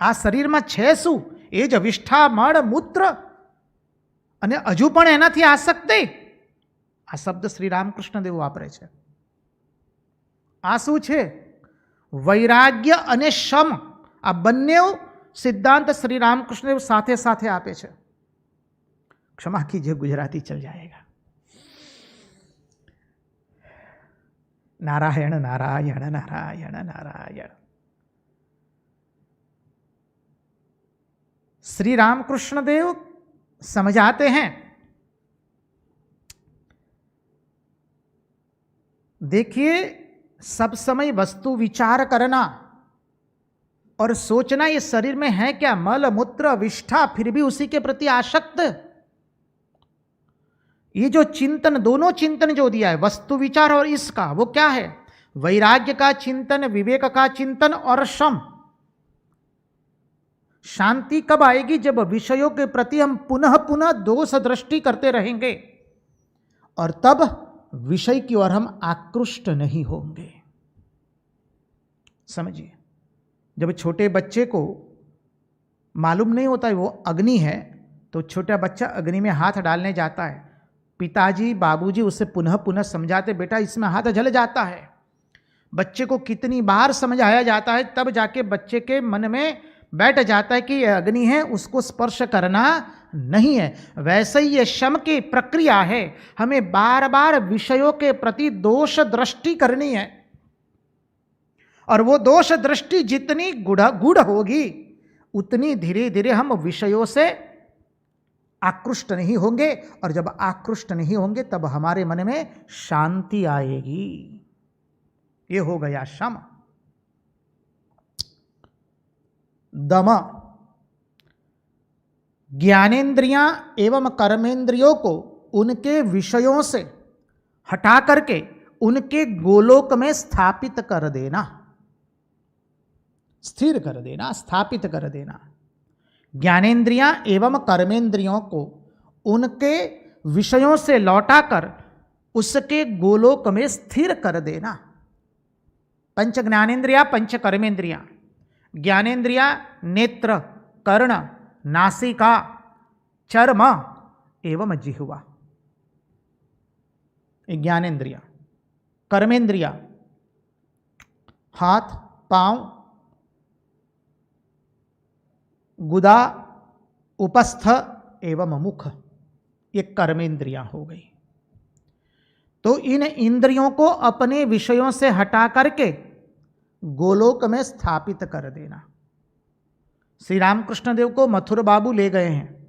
आ शरीर में छे शू? ए ज विष्ठा मળ મૂત્ર અને હજુ પણ એનાથી આસક્તિ। આ શબ્દ શ્રી રામકૃષ્ણ દેવ વાપરે છે। આ શું છે? વૈરાગ્ય અને શમ, આ બંને સિદ્ધાંત શ્રી રામકૃષ્ણ દેવ સાથે સાથે આપે છે। क्षमा कीजिए, गुजराती चल जाएगा। नारायण नारायण नारायण नारायण। श्री रामकृष्ण देव समझाते हैं, देखिए सब समय वस्तु विचार करना और सोचना ये शरीर में है क्या, मल मूत्र विष्ठा, फिर भी उसी के प्रति आसक्त, ये जो चिंतन, दोनों चिंतन जो दिया है, वस्तु विचार और इसका, वो क्या है? वैराग्य का चिंतन, विवेक का चिंतन और शम। शांति कब आएगी? जब विषयों के प्रति हम पुनः पुनः दोष दृष्टि करते रहेंगे, और तब विषय की ओर हम आकृष्ट नहीं होंगे। समझिए, जब छोटे बच्चे को मालूम नहीं होता है वो अग्नि है, तो छोटा बच्चा अग्नि में हाथ डालने जाता है, पिताजी बाबूजी उसे पुनः पुनः समझाते, बेटा इसमें हाथ जल जाता है। बच्चे को कितनी बार समझाया जाता है, तब जाके बच्चे के मन में बैठ जाता है कि यह अग्नि है, उसको स्पर्श करना नहीं है। वैसे ही ये शम की प्रक्रिया है, हमें बार बार विषयों के प्रति दोष दृष्टि करनी है, और वो दोष दृष्टि जितनी गूढ़ होगी उतनी धीरे धीरे हम विषयों से आकृष्ट नहीं होंगे, और जब आकृष्ट नहीं होंगे तब हमारे मन में शांति आएगी। ये हो गया शम। दम, ज्ञानेंद्रियां एवं कर्मेंद्रियों को उनके विषयों से हटा करके उनके गोलोक में स्थापित कर देना, स्थिर कर देना, स्थापित कर देना। ज्ञानेंद्रियां एवं कर्मेंद्रियों को उनके विषयों से लौटाकर उसके गोलोक में स्थिर कर देना। पंच ज्ञानेंद्रिया, पंच कर्मेंद्रिया। ज्ञानेंद्रिया नेत्र, कर्ण, नासिका, चर्म एवं जिह्वा, ज्ञानेंद्रिया। कर्मेंद्रिया हाथ, पांव, गुदा, उपस्थ एवं मुख, ये कर्मेंद्रियां हो गई। तो इन इंद्रियों को अपने विषयों से हटा करके गोलोक में स्थापित कर देना। श्री रामकृष्ण देव को मथुर बाबू ले गए हैं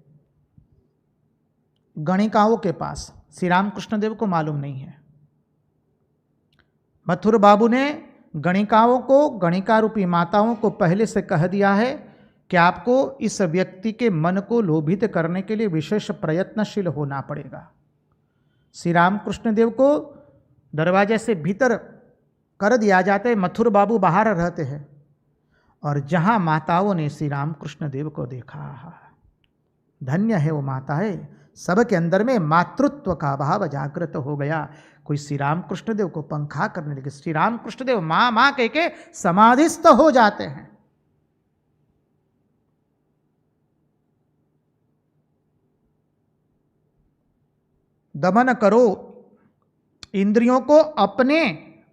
गणिकाओं के पास, श्री रामकृष्ण देव को मालूम नहीं है। मथुर बाबू ने गणिकाओं को, गणिका रूपी माताओं को पहले से कह दिया है कि आपको इस व्यक्ति के मन को लोभित करने के लिए विशेष प्रयत्नशील होना पड़ेगा। श्री रामकृष्ण देव को दरवाजे से भीतर कर दिया जाता है, मथुर बाबू बाहर रहते हैं, और जहां माताओं ने श्री रामकृष्ण देव को देखा, धन्य है वो माता है, सबके अंदर में मातृत्व का भाव जागृत हो गया। कोई श्री रामकृष्ण देव को पंखा करने लगे, श्री रामकृष्ण देव मां मां कह के समाधिस्थ हो जाते हैं। दमन करो, इंद्रियों को अपने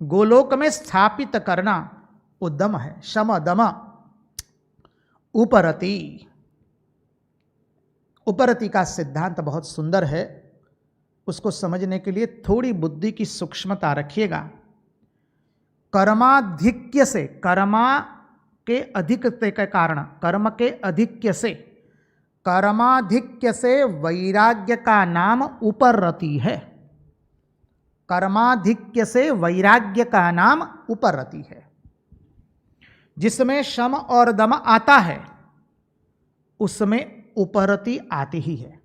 गोलोक में स्थापित करना उद्यम है। शम दम उपरति, उपरति का सिद्धांत बहुत सुंदर है, उसको समझने के लिए थोड़ी बुद्धि की सूक्ष्मता रखिएगा। कर्माधिक्य से, कर्मा के अधिकते के कारण, कर्म के अधिक्य से, कर्माधिक्य से वैराग्य का नाम उपरति है। कर्माधिक्य से वैराग्य का नाम उपरति है। जिसमें शम और दम आता है उसमें उपरति आती ही है।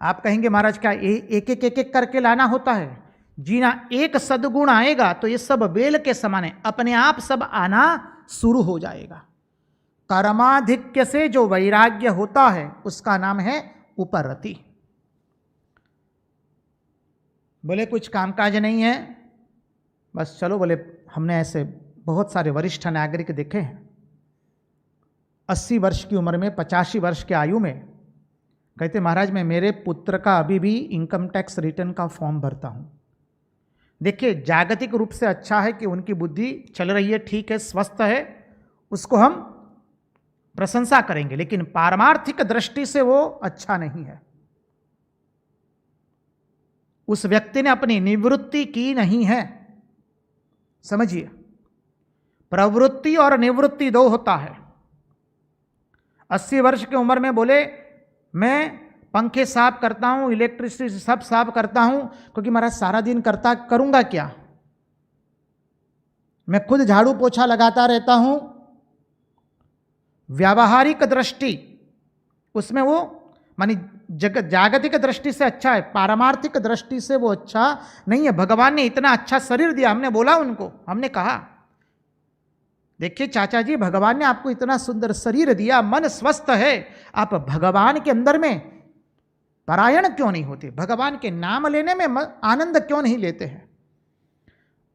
आप कहेंगे महाराज क्या एक एक एक एक करके लाना होता है? जी ना, एक सद्गुण आएगा तो ये सब बेल के समान है, अपने आप सब आना शुरू हो जाएगा। कर्माधिक्य से जो वैराग्य होता है उसका नाम है उपरति। बोले कुछ कामकाज नहीं है, बस चलो, बोले हमने ऐसे बहुत सारे वरिष्ठ नागरिक देखे हैं, 80 वर्ष की उम्र में, 85 वर्ष की आयु में, कहते महाराज मैं मेरे पुत्र का अभी भी इनकम टैक्स रिटर्न का फॉर्म भरता हूं। देखिए, जागतिक रूप से अच्छा है कि उनकी बुद्धि चल रही है, ठीक है, स्वस्थ है, उसको हम प्रशंसा करेंगे, लेकिन पारमार्थिक दृष्टि से वो अच्छा नहीं है। उस व्यक्ति ने अपनी निवृत्ति की नहीं है। समझिए, प्रवृत्ति और निवृत्ति दो होता है। 80 वर्ष की उम्र में बोले मैं पंखे साफ करता हूं, इलेक्ट्रिसिटी सब साफ करता हूं, क्योंकि महाराज सारा दिन करूंगा क्या, मैं खुद झाड़ू पोछा लगाता रहता हूं। व्यावहारिक दृष्टि उसमें वो मानी जागतिक दृष्टि से अच्छा है, पारमार्थिक दृष्टि से वो अच्छा नहीं है। भगवान ने इतना अच्छा शरीर दिया, हमने बोला उनको, हमने कहा देखिए चाचा जी, भगवान ने आपको इतना सुंदर शरीर दिया, मन स्वस्थ है, आप भगवान के अंदर में परायण क्यों नहीं होते, भगवान के नाम लेने में आनंद क्यों नहीं लेते हैं?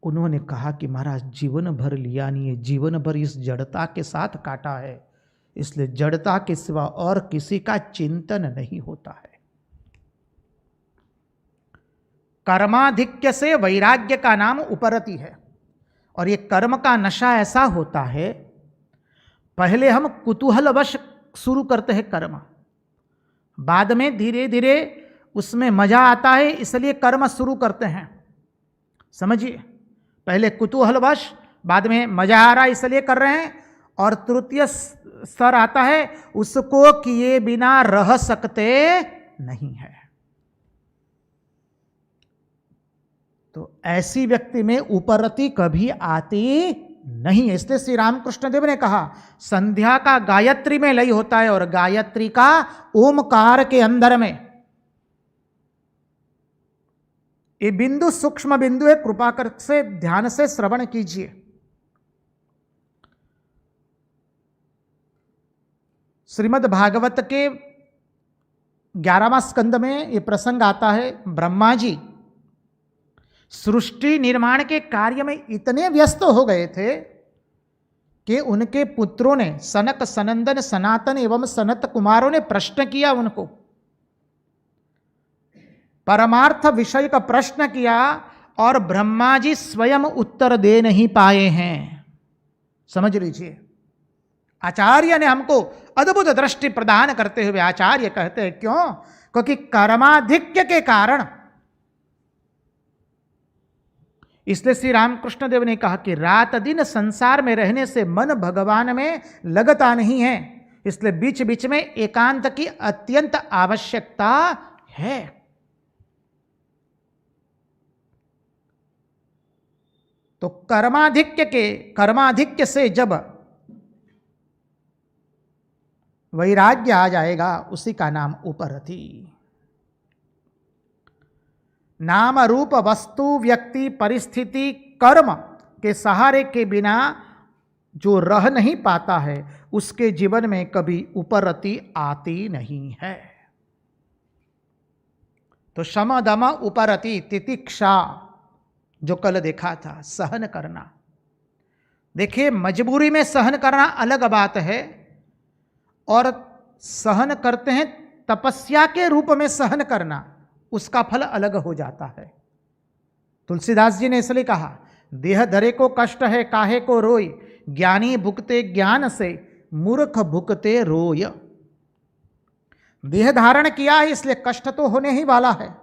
उन्होंने कहा कि महाराज जीवन भर लिया नहीं है, जीवन भर इस जड़ता के साथ काटा है, इसलिए जड़ता के सिवा और किसी का चिंतन नहीं होता है। कर्माधिक्य से वैराग्य का नाम उपरति है। और ये कर्म का नशा ऐसा होता है, पहले हम कुतूहलवश शुरू करते हैं कर्म, बाद में धीरे धीरे उसमें मजा आता है, इसलिए कर्म शुरू करते हैं। समझिए, पहले कुतूहलवश, बाद में मजा आ रहा है इसलिए कर रहे हैं, और तृतीय स्तर आता है, उसको किए बिना रह सकते नहीं है। तो ऐसी व्यक्ति में उपरति कभी आती नहीं है। इसलिए श्री रामकृष्ण देव ने कहा संध्या का गायत्री में लय होता है और गायत्री का ओमकार के अंदर में। ये बिंदु सूक्ष्म बिंदु है, कृपा कर से ध्यान से श्रवण कीजिए। श्रीमद् भागवत के 11वां स्कंद में ये प्रसंग आता है। ब्रह्मा जी सृष्टि निर्माण के कार्य में इतने व्यस्त हो गए थे कि उनके पुत्रों ने, सनक, सनंदन, सनातन एवं सनत कुमारों ने प्रश्न किया उनको, परमार्थ विषय का प्रश्न किया, और ब्रह्मा जी स्वयं उत्तर दे नहीं पाए हैं। समझ लीजिए, आचार्य ने हमको अद्भुत दृष्टि प्रदान करते हुए आचार्य कहते हैं क्यों? क्योंकि कर्माधिक्य के कारण, इसलिए श्री रामकृष्ण देव ने कहा कि रात दिन संसार में रहने से मन भगवान में लगता नहीं है, इसलिए बीच बीच में एकांत की अत्यंत आवश्यकता है। तो कर्माधिक्य से जब वैराग्य आ जाएगा, उसी का नाम उपरति। नाम रूप वस्तु व्यक्ति परिस्थिति कर्म के सहारे के बिना जो रह नहीं पाता है, उसके जीवन में कभी उपरति आती नहीं है। तो शम दम उपरति तितिक्षा, जो कल देखा था, सहन करना। देखिए, मजबूरी में सहन करना अलग बात है, और सहन करते हैं तपस्या के रूप में सहन करना, उसका फल अलग हो जाता है। तुलसीदास जी ने इसलिए कहा, देह धरे को कष्ट है काहे को रोय, ज्ञानी भुगते ज्ञान से मूर्ख भुगते रोय। देह धारण किया है इसलिए कष्ट तो होने ही वाला है।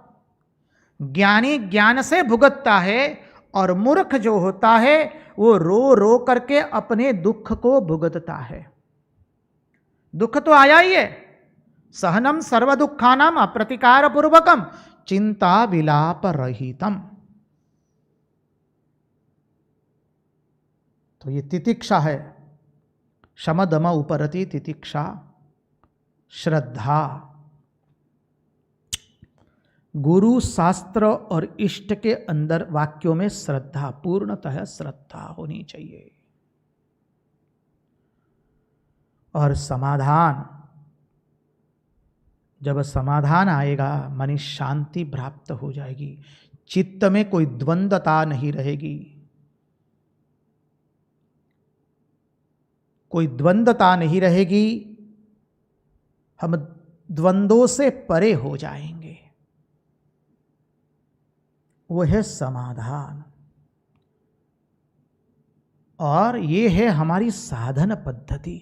ज्ञानी ज्ञान से भुगतता है, और मूर्ख जो होता है वो रो रो करके अपने दुख को भुगतता है। दुख तो आया ही है। सहनम सर्व दुखानाम अप्रतिकार पूर्वकम चिंता विलाप रहितम। तो ये तितिक्षा है, शम दम उपरति तितिक्षा, श्रद्धा। गुरु शास्त्र और इष्ट के अंदर वाक्यों में श्रद्धा, पूर्णतः श्रद्धा होनी चाहिए। और समाधान, जब समाधान आएगा मन शांति प्राप्त हो जाएगी, चित्त में कोई द्वंद्वता नहीं रहेगी, कोई द्वंद्वता नहीं रहेगी, हम द्वंद्वों से परे हो जाएंगे। वो है समाधान, और ये है हमारी साधन पद्धति,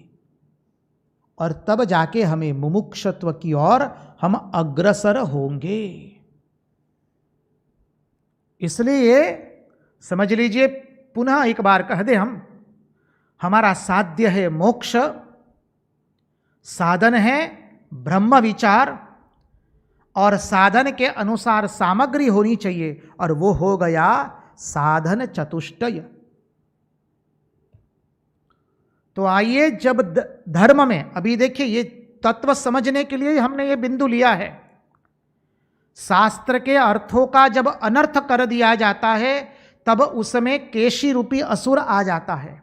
और तब जाके हमें मुमुक्षत्व की ओर हम अग्रसर होंगे। इसलिए समझ लीजिए, पुनः एक बार कह दे हम, हमारा साध्य है मोक्ष, साधन है ब्रह्म विचार, और साधन के अनुसार सामग्री होनी चाहिए, और वो हो गया साधन चतुष्टय। तो आइए, जब धर्म में, अभी देखिए ये तत्व समझने के लिए हमने ये बिंदु लिया है। शास्त्र के अर्थों का जब अनर्थ कर दिया जाता है, तब उसमें केशी रूपी असुर आ जाता है।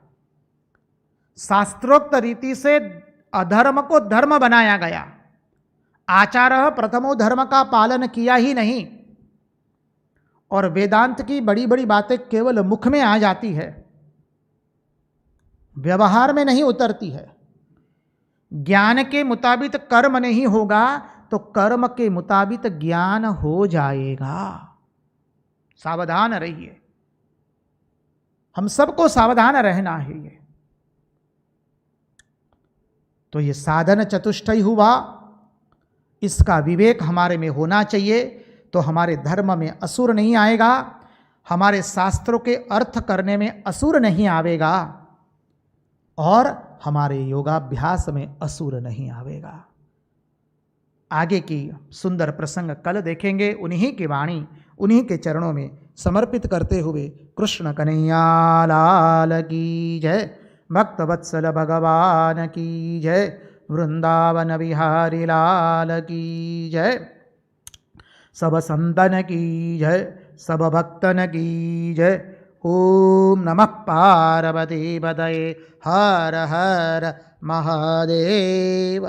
शास्त्रोक्त रीति से अधर्म को धर्म बनाया गया। आचार्य प्रथमो धर्म का पालन किया ही नहीं, और वेदांत की बड़ी बड़ी बातें केवल मुख में आ जाती है, व्यवहार में नहीं उतरती है। ज्ञान के मुताबिक कर्म नहीं होगा तो कर्म के मुताबिक ज्ञान हो जाएगा। सावधान रहिए, हम सबको सावधान रहना है। ये तो ये साधन चतुष्टय हुआ, इसका विवेक हमारे में होना चाहिए, तो हमारे धर्म में असुर नहीं आएगा, हमारे शास्त्रों के अर्थ करने में असुर नहीं आवेगा, और हमारे योगाभ्यास में असुर नहीं आवेगा। आगे की सुंदर प्रसंग कल देखेंगे। उन्हीं की वाणी उन्हीं के चरणों में समर्पित करते हुए कृष्ण कन्हैया लाल की जय, भक्त वत्सल भगवान की जय, वृंदावन बिहारी लाल की जय, सब संतन की जय, सब भक्तन की जय। ओम नमः पार्वती पतये, हर हर महादेव।